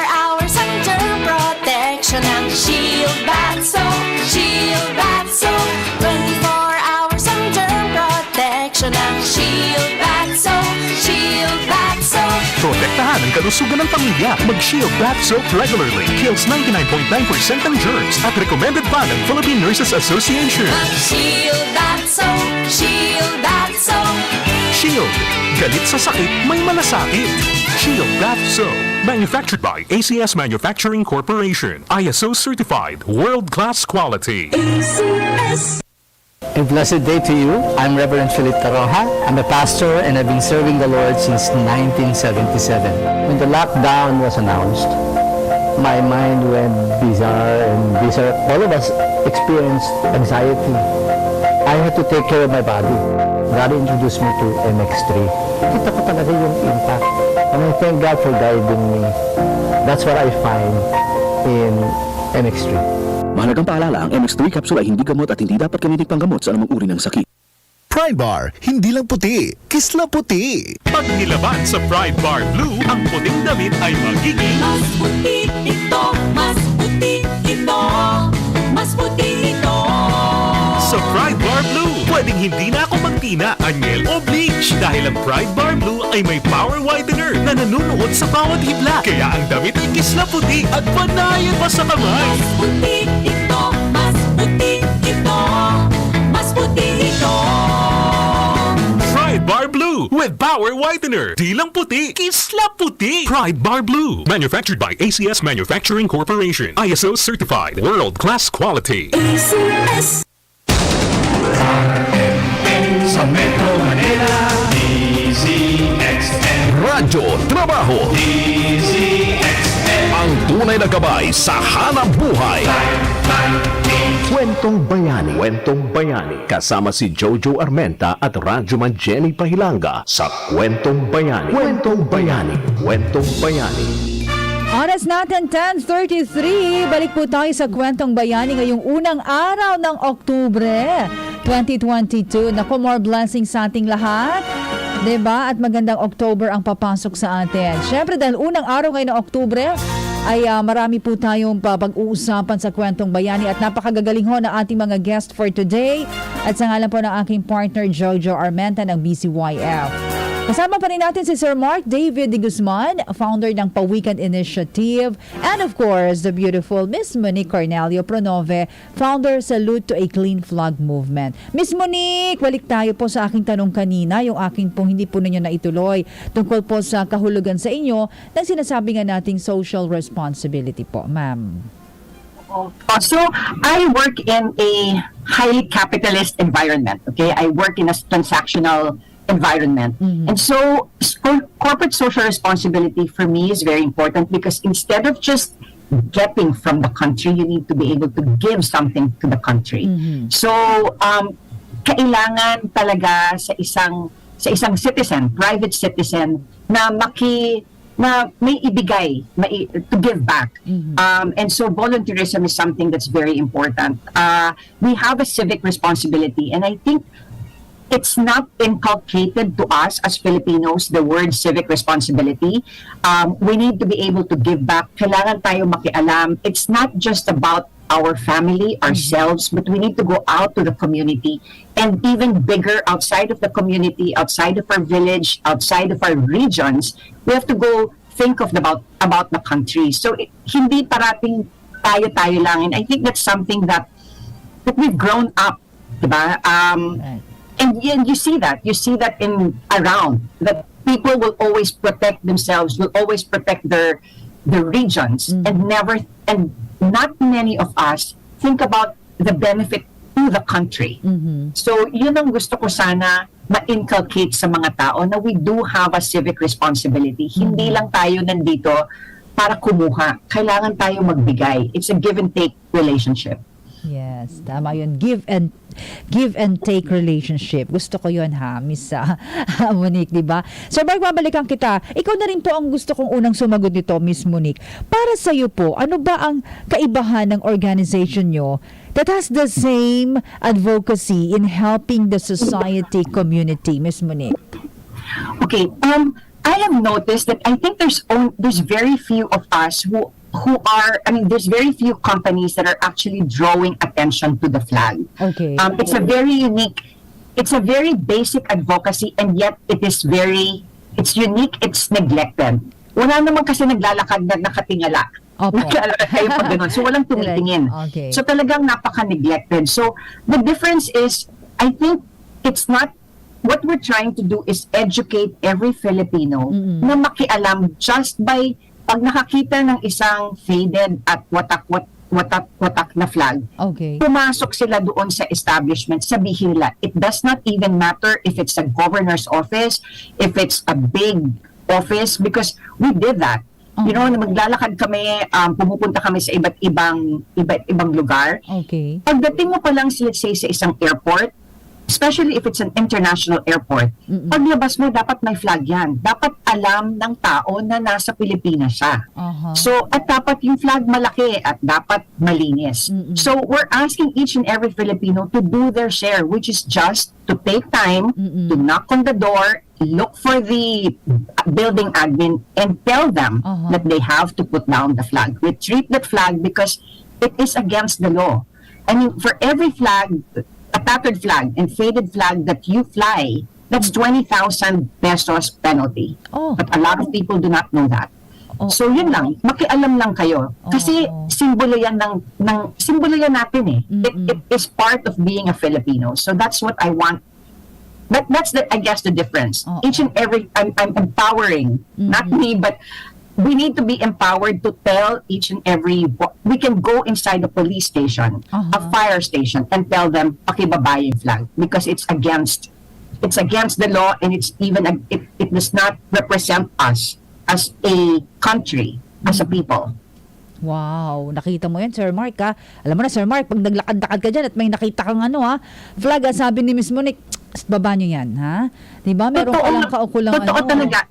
hours under protection ng Shield Bath Soap. Shield Bath Soap. 24 hours under protection ng Shield Bath Soap. Shield Bath Soap. Protektahan ang kalusugan ng pamilya. Mag-Shield Bath Soap regularly. Kills 99.9% ng germs at recommended pa ng Philippine Nurses Association. Mag-Shield Bath Soap. Shield Bath Soap. Shield. Galit sa sakit, may malasakit. Shield Bath Soap. Manufactured by ACS Manufacturing Corporation. ISO certified. World-class quality. ACS. A blessed day to you. I'm Reverend Philip Taroja. I'm a pastor and I've been serving the Lord since 1977. When the lockdown was announced, my mind went bizarre and bizarre. All of us experienced anxiety. I had to take care of my body. God introduced me to MX3. Kita ko talaga yung impact. And I thank God for guiding me. That's what I find in MX3. Mahalagang paalala, ang MX3 capsule ay hindi gamot at hindi dapat gamitin panggamot sa anumang uri ng sakit. Pride Bar, hindi lang puti, kisla puti. Pag nilaban sa Pride Bar Blue, ang puting damit ay magiging Mas puti ito, mas puti ito, mas puti ito. sa Pride Bar Blue. Pwedeng hindi na ako magtina, anyel o bleach. stretch. Dahil ang Pride Bar Blue ay may power whitener na nanunuot sa bawat hibla. Kaya ang damit ay kisla puti at panayan pa sa kamay. Mas puti ito, mas puti ito, mas puti ito. Pride Bar Blue with power whitener. Di lang puti, kisla puti. Pride Bar Blue. Manufactured by ACS Manufacturing Corporation. ISO certified. World-class quality. ACS. Sa Metro Manila, DZXL. Radyo Trabaho. DZXL. Ang tunay na gabay sa hanap buhay. Kwentong Bayani. Kwentong Bayani. Kasama si Jojo Armenta at Radyoman Jenny Pahilanga sa Kwentong Bayani. Kwentong Bayani. Kwentong Bayani. Oras natin 10:33. Balik po tayo sa Kwentong Bayani ngayong unang araw ng Oktubre 2022. Naku, more blessings sa ating lahat. Diba? At magandang October ang papasok sa atin. Siyempre, dahil unang araw ngayon ng Oktubre, ay marami po tayong pag-uusapan sa Kwentong Bayani at napakagagaling ho na ating mga guest for today. At sa ngalan po ng aking partner Jojo Armenta ng BCYF. Kasama pa rin natin si Sir Mark David de Guzman, founder ng Pawikan Initiative, and of course, the beautiful Miss Monique Cornelio Pronove, founder sa Salute to a Clean Flag Movement. Miss Monique, balik tayo po sa aking tanong kanina, yung aking pong hindi po ninyo naituloy, tungkol po sa kahulugan sa inyo ng sinasabi nga nating social responsibility po, ma'am. So, I work in a highly capitalist environment, okay? I work in a transactional environment. And so corporate social responsibility for me is very important because instead of just getting from the country, you need to be able to give something to the country. So kailangan talaga sa isang citizen, private citizen na may ibigay, to give back. And so volunteerism is something that's very important. We have a civic responsibility, and I think it's not inculcated to us as Filipinos, the word civic responsibility. We need to be able to give back. Kailangan tayo makialam. It's not just about our family, ourselves, but we need to go out to the community and even bigger outside of the community, outside of our village, outside of our regions. We have to go think about the country. So hindi parating tayo lang. And I think that's something that we've grown up, diba? And you see that in around that people will always protect themselves, will always protect their regions, and not many of us think about the benefit to the country. So yun ang gusto ko sana ma-inculcate sa mga tao na we do have a civic responsibility. Hindi lang tayo nandito para kumuha. Kailangan tayo magbigay. It's a give and take relationship. Yes, tama yun. Give and take relationship. Gusto ko yun Miss Monique, di ba? So, magbabalikan kita. Ikaw na rin po ang gusto kong unang sumagot nito, Miss Monique. Para sa iyo po, ano ba ang kaibahan ng organization nyo that has the same advocacy in helping the society community, Miss Monique? Okay, I have noticed that I think there's very few of us who there's very few companies that are actually drawing attention to the flag. Okay. It's a very basic advocacy, and yet it's unique, it's neglected. Wala naman kasi naglalakad na nakatingala. Naglalakad kayo pag ganun. So walang tumitingin. Okay. So talagang napaka-neglected. So the difference is, I think it's not, what we're trying to do is educate every Filipino na makialam just by pag nakakita ng isang faded at watak na flag, pumasok sila doon sa establishment, sabihin nila, it does not even matter if it's a governor's office, if it's a big office, because we did that. You know, maglalakad kami, pumupunta kami sa iba't ibang lugar. Okay. Pagdating mo pa lang, let's say, sa isang airport, especially if it's an international airport, paglabas mo, dapat may flag yan. Dapat alam ng tao na nasa Pilipinas siya. So, at dapat yung flag malaki at dapat malinis. So, we're asking each and every Filipino to do their share, which is just to take time to knock on the door, look for the building admin, and tell them that they have to put down the flag. Retrieve that flag because it is against the law. I mean, for every flag, a tattered flag and faded flag that you fly, That's 20,000 pesos penalty. But a lot of people do not know that. So yun lang, makialam lang kayo. Kasi simbolo yan simbolo yan natin eh. It is part of being a Filipino. So that's what I want. That's I guess the difference. Each and every, I'm empowering, not me, but we need to be empowered to tell each and every, we can go inside a police station, a fire station, and tell them, pakibaba yung flag, because it's against the law, and it's even, it does not represent us as a country, as a people. Wow, nakita mo yan, Sir Mark, ha? Alam mo na, Sir Mark, pag naglakad-lakad ka dyan at may nakita kang flag, sabi ni Miss Monique, baba nyo yan, ha? Diba? Meron ka lang kaukulang Totoo talaga.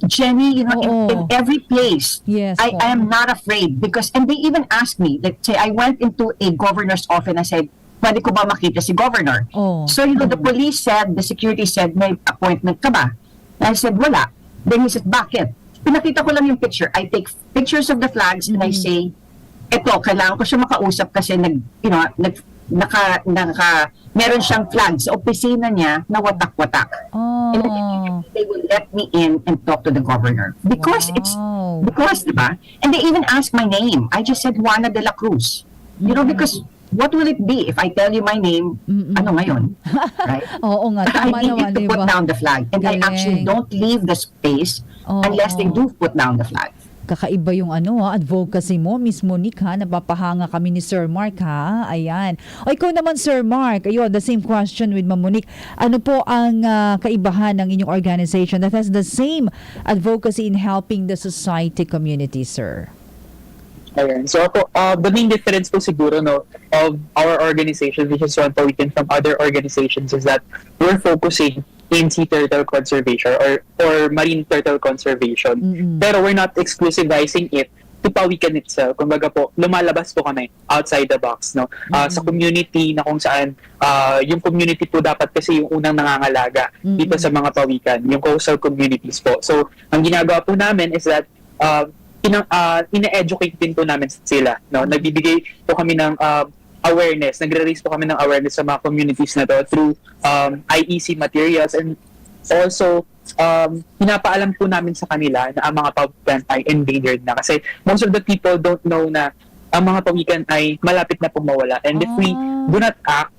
Jenny, in every place, I am not afraid because, and they even asked me, let's say I went into a governor's office and I said, pwede ko ba makita si governor? So, the police said, the security said, may appointment ka ba? And I said, wala. Then he said, bakit? Pinakita ko lang yung picture. I take pictures of the flags and I say, eto, kailangan ko siya makausap kasi meron siyang flag sa opisina niya na watak-watak. And they will let me in and talk to the governor. Because diba? And they even asked my name. I just said Juana de la Cruz. Because what will it be if I tell you my name? Ano ngayon? Right? Oo nga, tama I need naman, you to put down the flag. And I actually don't leave the space unless they do put down the flag. Kakaiba yung advocacy mo, Miss Monique, ha? Napapahanga kami ni Sir Mark, ha? Ayan. O ikaw naman, Sir Mark, ayun, the same question with Ma'am Monique. Ano po ang kaibahan ng inyong organization that has the same advocacy in helping the society community, sir? Ayan. So ako, the main difference po siguro of our organization, which is one weekend from other organizations, is that we're focusing in sea turtle conservation or marine turtle conservation. Pero we're not exclusivizing it to Pawikan itself. Kumbaga po, lumalabas po kami outside the box, sa community na kung saan yung community po dapat kasi yung unang nangangalaga dito sa mga pawikan, yung coastal communities po. So, ang ginagawa po namin is that ina-educate din po namin sila. Nagbibigay po kami ng awareness, nagre-raise po kami ng awareness sa mga communities na to through IEC materials, and also pinapaalam po namin sa kanila na ang mga pawikan ay endangered na kasi most of the people don't know na ang mga pawikan ay malapit na pumawala, and if we do not act,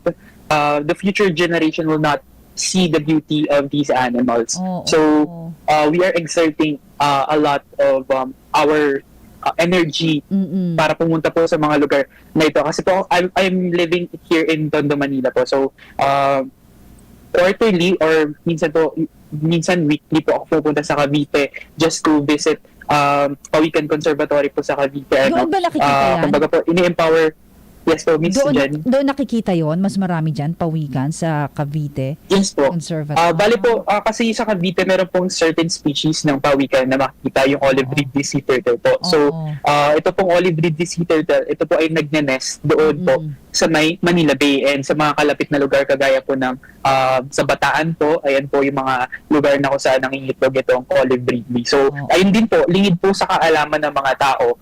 the future generation will not see the beauty of these animals. So we are exerting a lot of our energy para pumunta po sa mga lugar na ito. Kasi po, I'm living here in Tondo, Manila po. So, quarterly or minsan weekly po ako pupunta sa Cavite just to visit Pawikan Conservatory po sa Cavite. Doon ba nakikita yan? Kumbaga po, ini-empower. Yes po, Miss Jen. Doon nakikita yon, mas marami dyan, pawikan sa Cavite? Yes po. Bali po, kasi sa Cavite meron pong certain species ng pawikan na makikita, yung olive ridley sea turtle po. So, ito pong olive ridley sea turtle, ito po ay nagne-nest doon po sa may Manila Bay and sa mga kalapit na lugar kagaya po ng sa Bataan po, ayan po yung mga lugar na kung saan nangingitlog itong olive ridley. So, ayun din po, lingid po sa kaalaman ng mga tao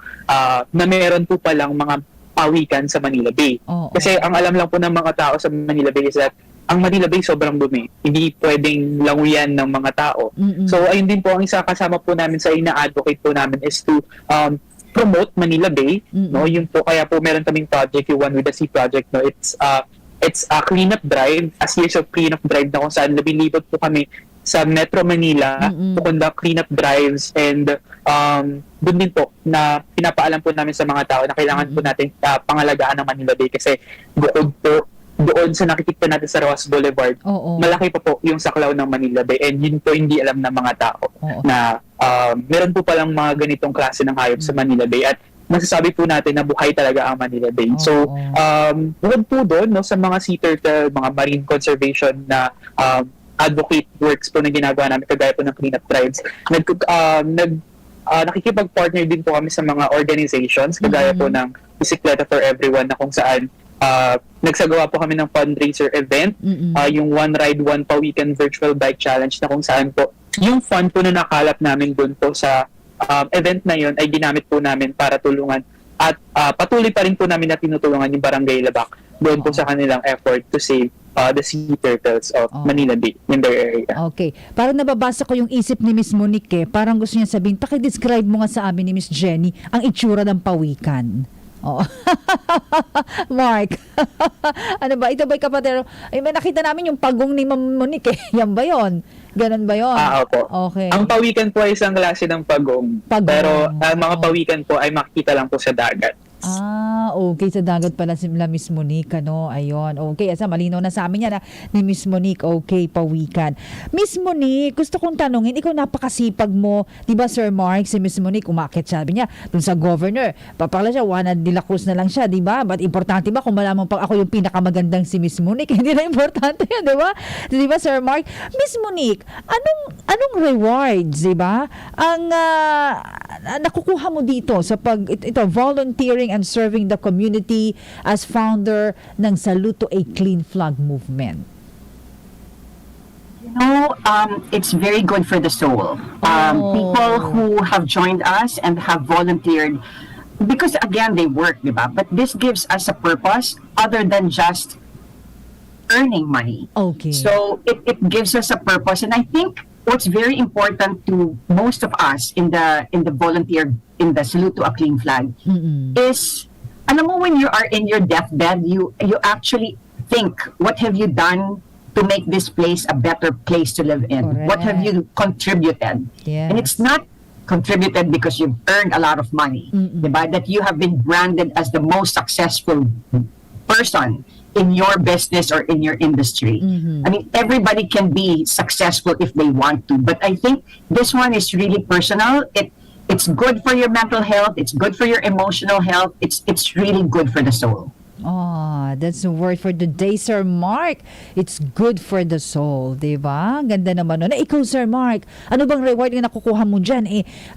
na meron po palang mga pawikan sa Manila Bay. Kasi ang alam lang po ng mga tao sa Manila Bay is that ang Manila Bay sobrang dumi. Hindi pwedeng languyan ng mga tao. So ayun din po ang isa kasama po namin sa ina-advocate po namin is to promote Manila Bay. Yun po, kaya po meron kaming project, yung One with the Sea project. It's a cleanup drive, a series of cleanup drive na kung saan nabilibot po kami sa Metro Manila to conduct cleanup drives, and doon din po na pinapaalam po namin sa mga tao na kailangan po natin pangalagaan ng Manila Bay kasi bukod po doon sa nakikita natin sa Rojas Boulevard, malaki pa po yung saklaw ng Manila Bay, and yun po hindi alam ng mga tao na meron po palang mga ganitong klase ng hayop sa Manila Bay, at masasabi po natin na buhay talaga ang Manila Bay. So, bukod po doon sa mga sea turtle, mga marine conservation na advocate works po na ginagawa namin kagaya po ng cleanup drives. Nakikipag-partner din po kami sa mga organizations kagaya po ng Bisikleta for Everyone na kung saan nagsagawa po kami ng fundraiser event, yung One Ride, One Pawikan Virtual Bike Challenge na kung saan po yung fund po na nakalap namin doon po sa event na yun ay ginamit po namin para tulungan At patuloy pa rin po namin na tinutulungan yung Barangay Labak doon po sa kanilang effort to save the sea turtles of Manila Bay in their area. Okay. Parang nababasa ko yung isip ni Miss Monique eh. Parang gusto niya sabihin, pakidescribe mo nga sa amin ni Miss Jenny ang itsura ng pawikan. Oh. Mark. Ano ba? Ito ba'y kapatero? Ay, may nakita namin yung pagong ni Ma'am Monique eh. Yan ba yun? Ganun ba yun? Opo. Okay. Ang pawikan po ay isang klase ng pagong. Pero ang mga pawikan po ay makikita lang po sa dagat. Okay. Sa dagat pala si Miss Monique, ano? Ayun. Okay. Asa, malinaw na sa amin yan ni Miss Monique. Okay, pawikan. Miss Monique, gusto kong tanungin, ikaw napakasipag mo. Diba, Sir Mark, si Miss Monique, umakit sabi niya, dun sa governor. Papakala siya, Juana de la Cruz na lang siya, diba? But importante ba kung malaman pag ako yung pinakamagandang si Miss Monique? Hindi na importante yan, diba? Diba, Sir Mark? Miss Monique, anong rewards, diba? Ang nakukuha mo dito sa volunteering and serving the community as founder ng Salute to a Clean Flag movement? You know, it's very good for the soul. People who have joined us and have volunteered, because again, they work, diba? But this gives us a purpose other than just earning money. Okay. So it gives us a purpose, and I think what's very important to most of us in the volunteer in the Salute to a Clean Flag is, alam mo, when you are in your deathbed, you actually think, what have you done to make this place a better place to live in? Correct. What have you contributed? Yes. And it's not contributed because you've earned a lot of money, diba? That you have been branded as the most successful person in your business or in your industry. I mean, everybody can be successful if they want to, but I think this one is really personal. It's good for your mental health. It's good for your emotional health. It's really good for the soul. That's the word for the day, Sir Mark. It's good for the soul, diba? Ganda naman nun. Ikaw, Sir Mark, ano bang reward na nakukuha mo dyan?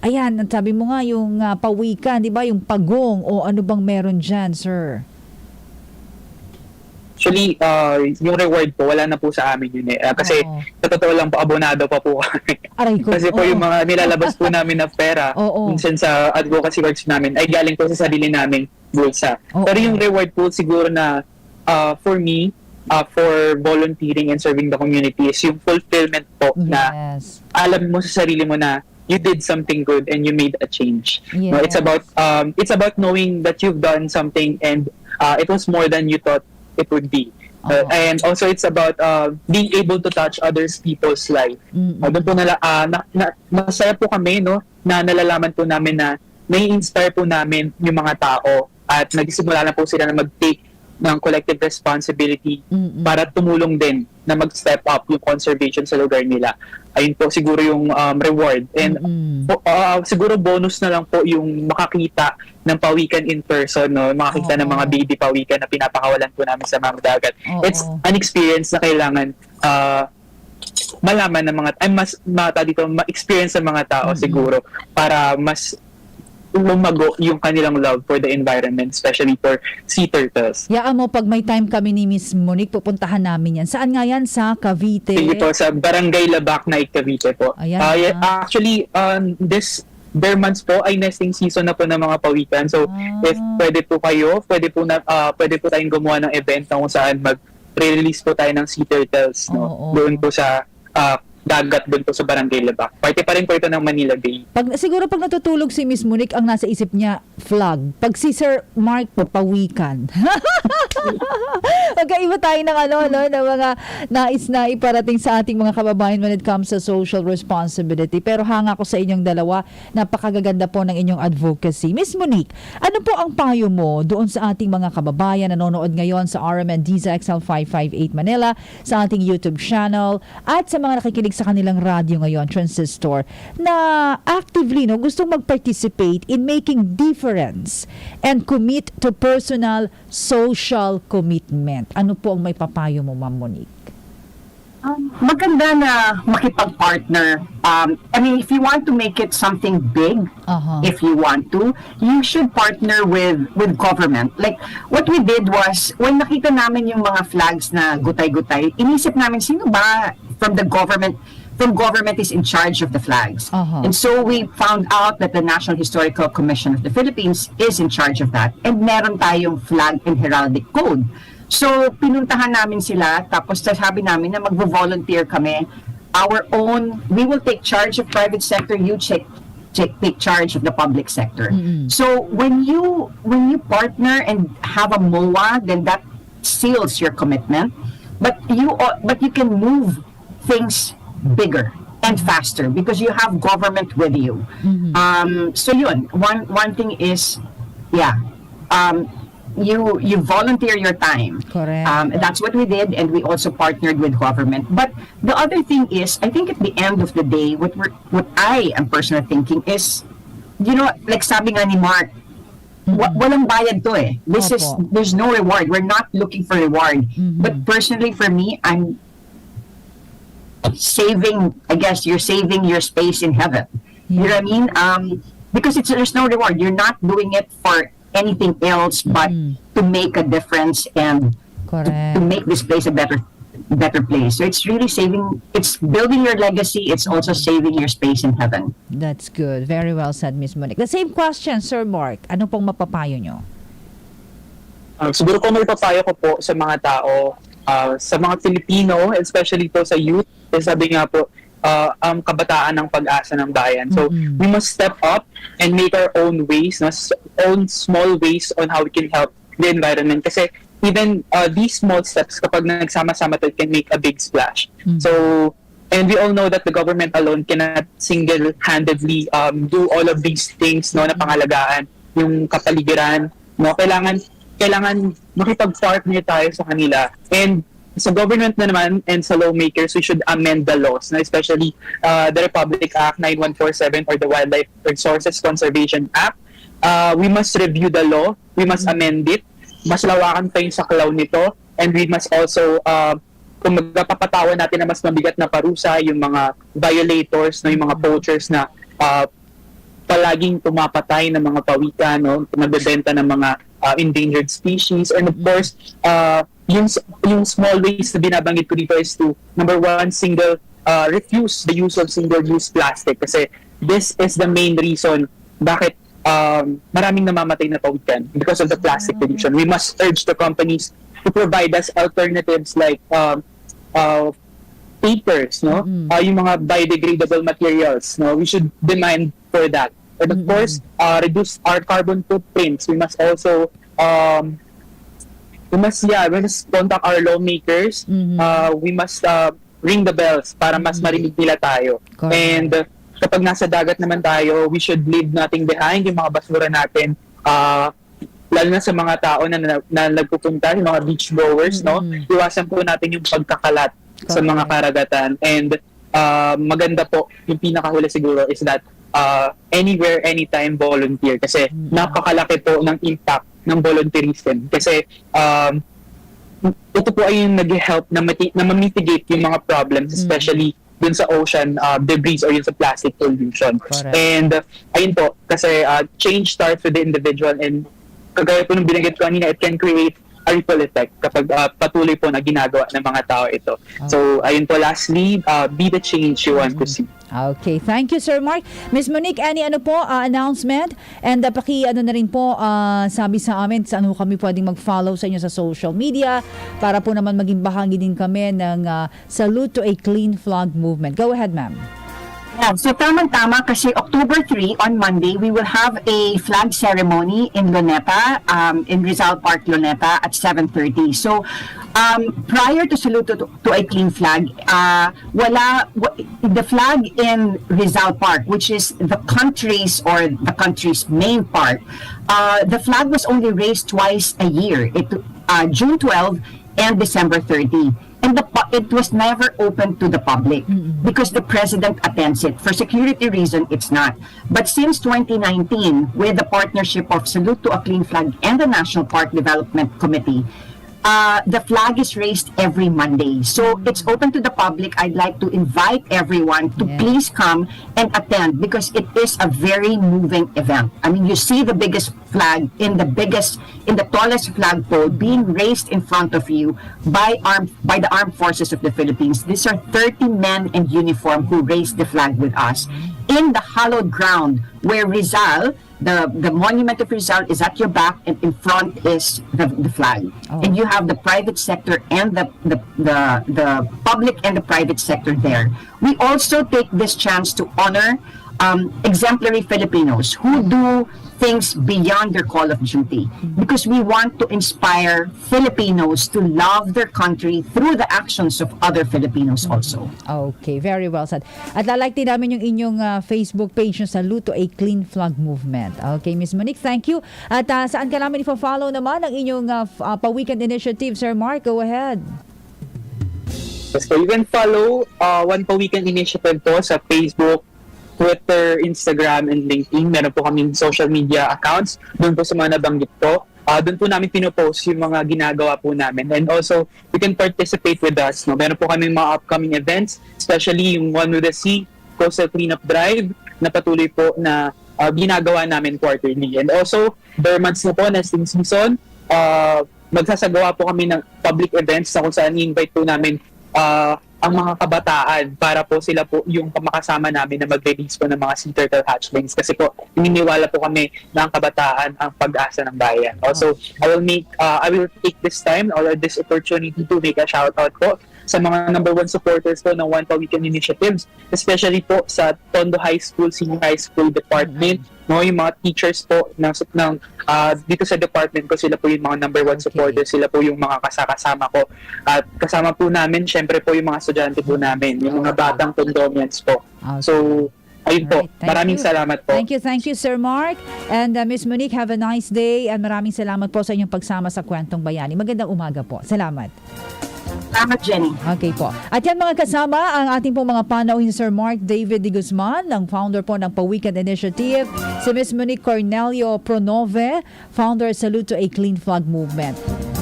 Ayan, sabi mo nga yung pawikan, diba? Yung pagong, o ano bang meron dyan, Sir? Actually, yung reward po, wala na po sa amin yun eh. Kasi sa totoo lang po, abonado pa po kami. Kasi po yung mga nilalabas po namin na pera, minsan sa advocacy works namin, ay galing po sa sarili namin bulsa. Pero yung reward po siguro na for me, for volunteering and serving the community is yung fulfillment po na alam mo sa sarili mo na you did something good and you made a change. No, it's about knowing that you've done something and it was more than you thought it would be. And also it's about being able to touch others people's life. Doon po masaya po kami, no, na nalalaman po namin na nai-inspire po namin yung mga tao at nagsimula na po sila na mag-take ng collective responsibility para tumulong din na mag-step up yung conservation sa lugar nila. Ayun po siguro yung reward. And siguro bonus na lang po yung makakita ng pawikan in person, no? Makakita ng mga baby pawikan na pinapakawalan po namin sa mga dagat. It's an experience na kailangan malaman ng mga ma-experience ng mga tao siguro para mas lumago yung kanilang love for the environment, especially for sea turtles. Yaan mo, pag may time kami ni Miss Monique, pupuntahan namin yan. Saan nga yan? Sa Cavite? Sige po, sa Barangay Labak na Cavite po. Actually, bare months po ay nesting season na po ng mga pawikan. So, if pwede po kayo, pwede po tayong gumawa ng event na kung saan mag-release po tayo ng sea turtles. Doon po sa dagat doon po sa Barangay Labak. Parte pa rin po ito ng Manila Bay. Siguro pag natutulog si Miss Monique, ang nasa isip niya, flag. Pag si Sir Mark po, pawikan. Magkaiba tayo ng ng mga nais na iparating sa ating mga kababayan when it comes sa social responsibility. Pero hanga ko sa inyong dalawa, napakagaganda po ng inyong advocacy. Miss Monique, ano po ang payo mo doon sa ating mga kababayan na nanonood ngayon sa RMN DZXL 558 Manila, sa ating YouTube channel, at sa mga nakikinig sa kanilang radyo ngayon, transistor, na actively gustong mag-participate in making difference and commit to personal social commitment. Ano po ang may papayo mo, Ma'am Monique? Maganda na makipag-partner. I mean, if you want to make it something big, if you want to, you should partner with government. Like, what we did was, when nakita namin yung mga flags na gutay-gutay, inisip namin, sino ba from the government from government is in charge of the flags. And so we found out that the National Historical Commission of the Philippines is in charge of that. And meron tayong flag and heraldic code. So pinuntahan namin sila, tapos sabi namin na magvo-volunteer kami. Our own, we will take charge of private sector, you take charge of the public sector. So when you partner and have a MOA, then that seals your commitment. But you can move things bigger and faster because you have government with you. So yun, one thing is, you volunteer your time. Correct. That's what we did, and we also partnered with government. But the other thing is, I think at the end of the day, what I am personally thinking is, like sabi nga ni Mark, walang bayad to eh. There's no reward. We're not looking for reward. But personally, for me, I'm saving. I guess you're saving your space in heaven. You know what I mean? Because there's no reward. You're not doing it for anything else but to make a difference and to make this place a better place. So it's really it's building your legacy, it's also saving your space in heaven. That's good. Very well said, Miss Monique. The same question, Sir Mark. Ano pong mapapayo nyo? Siguro po may papayo ko po sa mga tao, sa mga Filipino, especially po sa youth, sabi nga po, ang kabataan ng pag-asa ng bayan. So we must step up and make our own ways, own small ways on how we can help the environment. Kasi even these small steps, kapag nagsama-sama to, it can make a big splash. So, and we all know that the government alone cannot single-handedly do all of these things, no, na pangalagaan yung kapaligiran. No, kailangan makipag-partner tayo sa kanila. And sa government na naman and sa lawmakers, we should amend the laws, especially the Republic Act 9147 or the Wildlife Resources Conservation Act. We must review the law, we must amend it, mas lawakan pa yung saklaw nito, and we must also, kung magpapatawan natin na mas mabigat na parusa, yung mga violators, no, yung mga poachers na palaging pumapatay ng mga pawikan, no, nagbebenta ng mga endangered species, and of course, yung small ways na binabanggit ko dito is to, number one, refuse the use of single-use plastic, kasi this is the main reason bakit maraming namamatay na pawikan because of the plastic pollution. We must urge the companies to provide us alternatives like papers, no? Yung mga biodegradable materials, no? We should demand for that. And of course, reduce our carbon footprints. We must also we must contact our lawmakers. We must ring the bells para mas marinig nila tayo. Correct. And kapag nasa dagat naman tayo, we should leave nothing behind, yung mga basura natin, lalo na sa mga tao na nagpupunta, yung mga beach goers, no? Iwasan po natin yung pagkakalat sa mga karagatan. And maganda po, yung pinakahuli siguro is that anywhere, anytime, volunteer. Kasi napakalaki po ng impact ng volunteerism. Kasi ito po ay yung nag-help na ma-mitigate yung mga problems, especially dun sa ocean debris or yun sa plastic pollution. Correct. And ayun po, kasi change starts with the individual, and kagaya po nung binanggit ko kanina, it can create a ripple effect kapag patuloy po na ginagawa ng mga tao ito. So ayun po, lastly, be the change you want to see. Okay, thank you, Sir Mark. Miss Monique, any announcement? And na rin po, sabi sa amin, saan kami pwedeng mag-follow sa inyo sa social media para po naman maging bahagi din kami ng Salute to a Clean Flag movement. Go ahead, ma'am. Yeah, so tamang-tama kasi October 3 on Monday, we will have a flag ceremony in Luneta, in Rizal Park, Luneta at 7:30. So, prior to Salute to a Clean Flag, the flag in Rizal Park, which is the country's main park, the flag was only raised twice a year, June 12 and December 30. And it was never open to the public because the president attends it. For security reason, it's not. But since 2019, with the partnership of Salute to a Clean Flag and the National Park Development Committee, the flag is raised every Monday. So it's open to the public. I'd like to invite everyone to please come and attend because it is a very moving event. I mean, you see the biggest flag in the tallest flagpole being raised in front of you by the armed forces of the Philippines. These are 30 men in uniform who raised the flag with us in the hallowed ground where Rizal, the monument of Rizal, is at your back, and in front is the flag. And you have the private sector and the public and the private sector there. We also take this chance to honor exemplary Filipinos who do things beyond their call of duty, because we want to inspire Filipinos to love their country through the actions of other Filipinos also. Okay, very well said. At lalike din namin yung inyong Facebook page yung Salute to a Clean Flag Movement. Okay, Miss Monique, thank you. At saan ka namin ipa-follow naman ang inyong pa-weekend initiative? Sir Mark, go ahead. So you can follow One Pa Weekend Initiative po sa Facebook, Twitter, Instagram, and LinkedIn. Meron po kaming social media accounts. Doon po sa mga nabanggit po. Doon po namin pinopost yung mga ginagawa po namin. And also, you can participate with us. No? Meron po kaming mga upcoming events, especially yung One with the Sea, Coastal Cleanup Drive, na patuloy po na ginagawa namin quarterly. And also, bare months na po, nesting season, magsasagawa po kami ng public events na kung saan i-invite po namin ang mga kabataan para po sila po yung makasama namin na mag-release po ng mga sea turtle hatchlings, kasi po naniniwala po kami na ang kabataan ang pag-asa ng bayan. Also, I will take this time or this opportunity to make a shout out po sa mga number 1 supporters po ng One Pa Weekend Initiatives, especially po sa Tondo High School, Senior High School Department, no, yung mga teachers po dito sa department ko, sila po yung mga number 1 supporters, sila po yung mga kasama ko. At kasama po namin, syempre po yung mga estudyante po namin, yung mga batang Tondomians po. So, ayun po. Maraming salamat po. Thank you, Sir Mark. And Miss Monique, have a nice day. And maraming salamat po sa inyong pagsama sa Kwentong Bayani. Magandang umaga po. Salamat. Salamat, Jenny. Okay po. At yan mga kasama, ang ating pong mga panauhin, Sir Mark David de Guzman, ang founder po ng Pa-Weekend Initiative, si Miss Monique Cornelio Pronove, founder Salute to a Clean Flag Movement.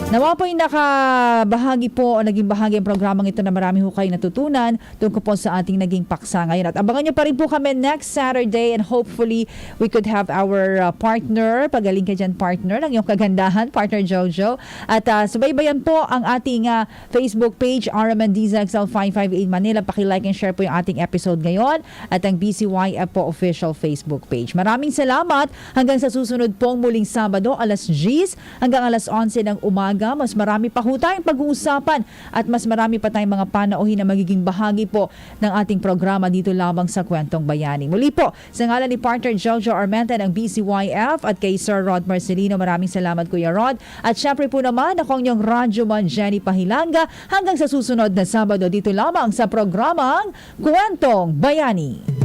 Nawa po yung nakabahagi po o naging bahagi ang programang ito na marami ho kayo natutunan tungkol po sa ating naging paksa ngayon. At abangan nyo pa rin po kami next Saturday, and hopefully we could have our partner, pagaling ka dyan partner, ng iyong kagandahan, partner Jojo. At subaybayan po ang ating Facebook page, RMN DZXL 558 Manila. Paki-like and share po yung ating episode ngayon at ang BCYF po official Facebook page. Maraming salamat. Hanggang sa susunod pong muling Sabado, alas 10 hanggang alas 11 ng umaga. Mas marami pa ho tayong pag-uusapan at mas marami pa tayong mga panauhin na magiging bahagi po ng ating programa dito lamang sa Kwentong Bayani. Muli po, sa ngalan ni partner Jojo Armenta ng BCYF at kay Sir Rod Marcelino, maraming salamat Kuya Rod. At syempre po naman, ako ang inyong radyoman Jenny Pahilanga. Hanggang sa susunod na Sabado dito lamang sa programang Kwentong Bayani.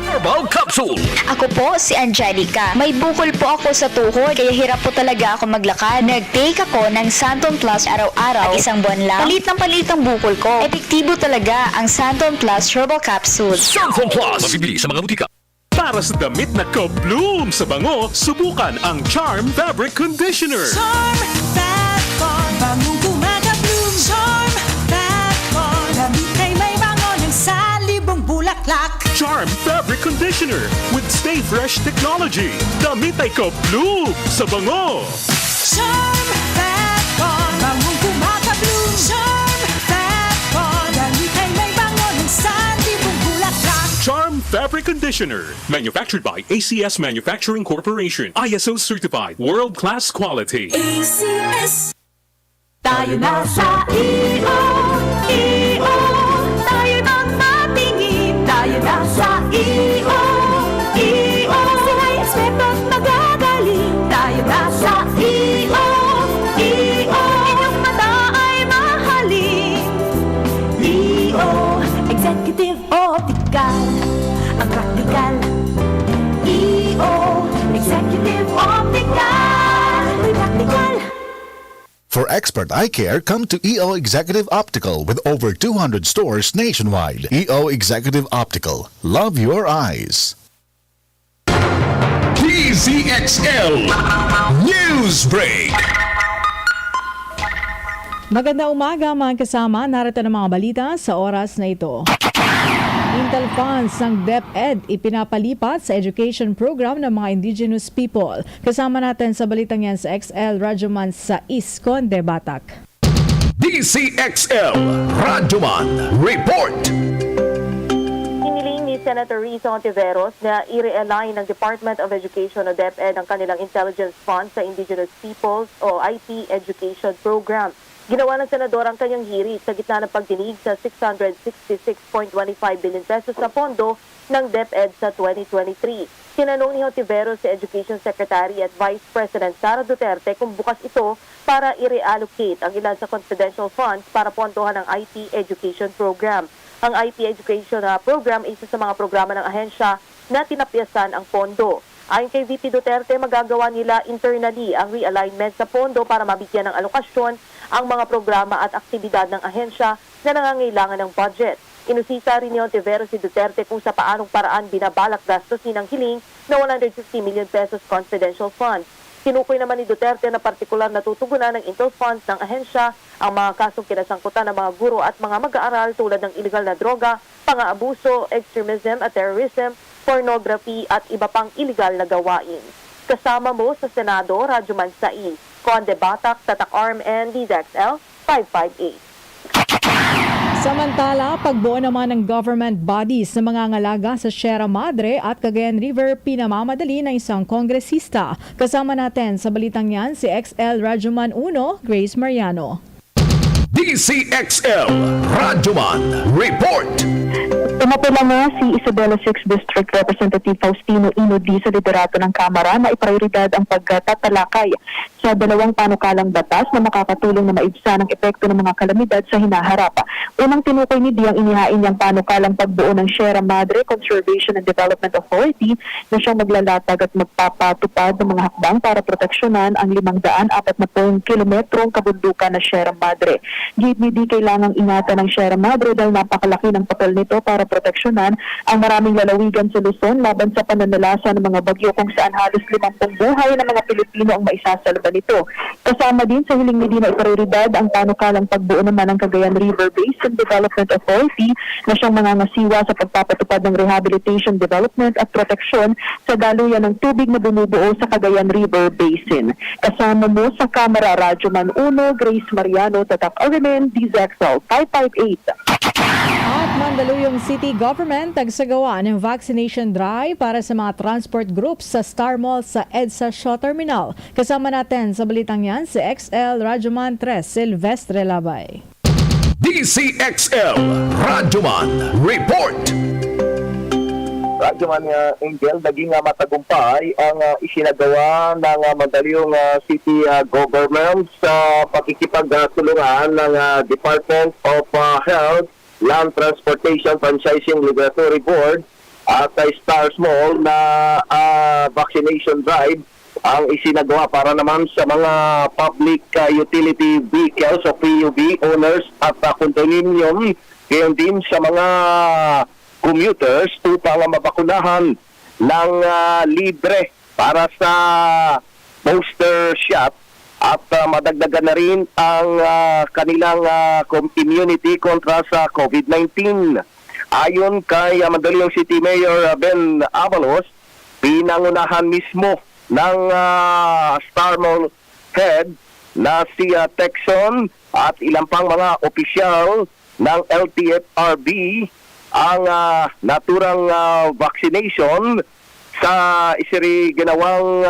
Herbal Capsule. Ako po si Angelica. May bukol po ako sa tuhod, kaya hirap po talaga ako maglakad. Nag-take ako ng Santon Plus araw-araw at isang buwan lang. Palit ang bukol ko. Epektibo talaga ang Santon Plus Herbal Capsule. Santon Plus! Mabibili sa mga butika. Para sa damit na ka-bloom sa bango, subukan ang Charm Fabric Conditioner. Charm Fat Con, bangong kumaga-bloom. Charm Fat Con, damit ay may bango ng salibong bulaklak. Charm Fabric Conditioner with Stay Fresh Technology. Damit ay ka-bloom sa bango. Charm Fat Con, bangong kumaga-bloom. Charm Fat Con, damit ay may bango ng salibong bulaklak. Charm Fabric Conditioner. Manufactured by ACS Manufacturing Corporation. ISO certified. World-class quality. ACS. Tayo na sa EO. Tayo nang matingin. Tayo na sa EO. Sila'y eksperto't magagaling. Tayo na sa EO. Inyong mata ay mahalin. EO, Executive Optical. Ang practical. EO, Executive Optical. May practical. For expert eye care, come to EO Executive Optical with over 200 stores nationwide. EO Executive Optical. Love your eyes. DZXL News Break. Magandang umaga mga kasama, narito ng mga balita sa oras na ito. Intel funds ng DepEd ipinapalipat sa education program ng mga indigenous people. Kasama natin sa balitang yan sa XL Radyoman sa Conde, Batak. DZXL Radyoman Report. Hiniling ni Senator Risa Ontiveros na i-realign ng Department of Education o DepEd ang kanilang intelligence fund sa indigenous peoples o IT education program. Ginawa ng senador ang kanyang hirit sa gitna ng pagdinig sa 666.25 billion pesos na pondo ng DepEd sa 2023. Tinanong ni Ontiveros si Education Secretary at Vice President Sara Duterte kung bukas ito para i-reallocate ang ilan sa confidential funds para pondohan ang IT education program. Ang IT education program ay isa sa mga programa ng ahensya na tinapyasan ang pondo. Ayon kay VP Duterte, magagawa nila internally ang realignment sa pondo para mabigyan ng alokasyon ang mga programa at aktibidad ng ahensya na nangangailangan ng budget. Inusisa rin ni Ontiveros si Duterte kung sa paanong paraan binabalak gastusin ang hiling na 150 million pesos confidential funds. Tinukoy naman ni Duterte na partikular na tutugunan ng Intel funds ng ahensya ang mga kasong kinasangkutan ng mga guro at mga mag-aaral tulad ng iligal na droga, pang-aabuso, extremism at terrorism, pornography at iba pang iligal na gawain. Kasama mo sa Senado, Radyoman Sai, Conde Batak, Tatak Arm, and DZXL 558. Samantala, pagbuo naman ng government bodies na mangangalaga sa Sierra Madre at Cagayan River pinamamadali ng isang kongresista. Kasama natin sa balitang yan si XL Radyoman 1, Grace Mariano. DZXL Radyoman Report. Tumapila na si Isabela 6th District Representative Faustino Inodi sa liderato ng Kamara na iprioridad ang pagtatalakay sa dalawang panukalang batas na makakatulong na maibsan ang epekto ng mga kalamidad sa hinaharap. Unang tinukoy ni Di ang inihain niyang panukalang pagbuo ng Sierra Madre Conservation and Development Authority na siyang maglalatag at magpapatupad ng mga hakbang para proteksyonan ang 540 kilometrong kabundukan na Sierra Madre. Gid ni Di kailangang ingatan ng Sierra Madre dahil napakalaki ng papel nito para proteksyonan ang maraming lalawigan sa Luzon laban sa pananalasa ng mga bagyo kung saan halos 50 buhay ng mga Pilipino ang maisasalba nito. Kasama din sa hiling ni Di na prioridad ang panukalang pagbuo naman ng Cagayan River Basin Development Authority na siyang mangangasiwa sa pagpapatupad ng rehabilitation, development at proteksyon sa daluyan ng tubig na bumubuo sa Cagayan River Basin. Kasama mo sa Kamara, Radyoman 1, Grace Mariano, Tatak Arimen, DZXL 558. At Mandaluyong City Government tagsagawa ng vaccination drive para sa mga transport groups sa Star Mall sa EDSA Shaw Terminal. Kasama natin sa balitang yan si XL Radyoman 3 Silvestre Labay. DZXL Radyoman Report. Radyoman Angel, naging matagumpay ang isinagawa ng Mandaluyong City Government sa pakikipagtulungan ng Department of Health, Land Transportation Franchising Regulatory Board at Stars Mall na vaccination drive ang isinagawa para naman sa mga public utility vehicles o PUV owners at condominium, gayon din sa mga commuters upang mabakunahan ng libre para sa booster shot at madagdagan na rin ang kanilang immunity kontra sa COVID-19. Ayon kay Mandaluyong City Mayor Ben Avalos, pinangunahan mismo ng Star Mall head na si Texon at ilang pang mga opisyal ng LTFRB ang naturang vaccination sa isiri ginawang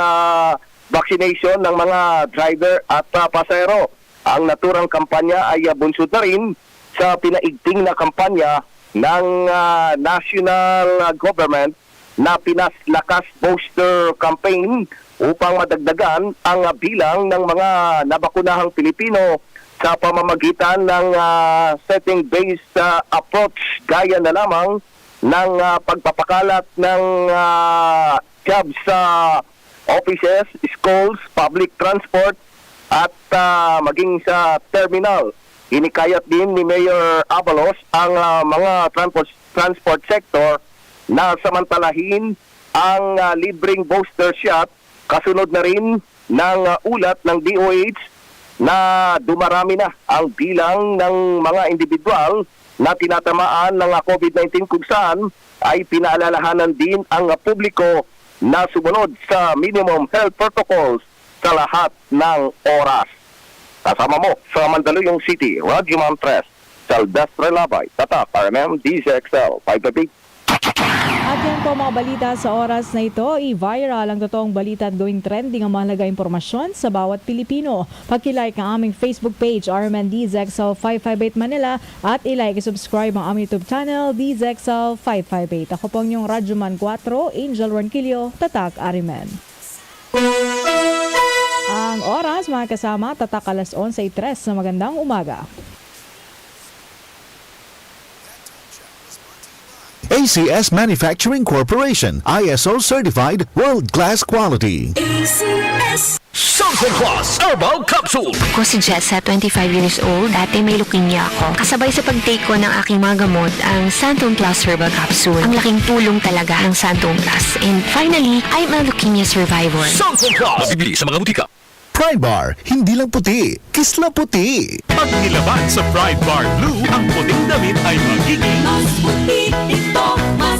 vaccination ng mga driver at pasahero. Ang naturang kampanya ay bunsod na rin sa pinaigting na kampanya ng national government na Pinaslakas Booster Campaign upang madagdagan ang bilang ng mga nabakunahang Pilipino sa pamamagitan ng setting-based approach gaya na lamang ng pagpapakalat ng jobs sa offices, schools, public transport at maging sa terminal. Inikayat din ni Mayor Avalos ang mga transport sector na samantalahin ang libreng booster shot, kasunod na rin ng ulat ng DOH na dumarami na ang bilang ng mga individual na tinatamaan ng COVID-19 kung saan ay pinaalalahanan din ang publiko na sumunod sa minimum health protocols sa lahat ng oras. Kasama mo sa Mandaluyong City, Radyo Mantres, Saldestre Labay, Tatak, RMM, DZXL, 5 At yan po mga balita sa oras na ito. I-viral ang totoong balita at gawing trending ang mahalaga impormasyon sa bawat Pilipino. Pag-like ang aming Facebook page, RMN DZXL 558 Manila, at i-like at subscribe ang aming YouTube channel, DZXL 558. Ako po ang inyong Radyoman 4, Angel Ronquillo, Tatak Arimen. Ang oras mga kasama, tatak 11:03 na magandang umaga. ACS Manufacturing Corporation, ISO certified, world-class quality. ACS. Something Plus Herbal Capsule. Ako si Jessa, 25 years old. Dati may leukemia ako. Kasabay sa pag-take ko ng aking mga gamot, ang Santon Plus Herbal Capsule. Ang laking tulong talaga ng Santon Plus. And finally, I'm a leukemia survivor. Something Plus. Mabibili sa mga butika. Pride Bar, hindi lang puti, kisla puti. Pag nilaban sa Pride Bar Blue, ang puting damit ay magiging Mas puti ito, mas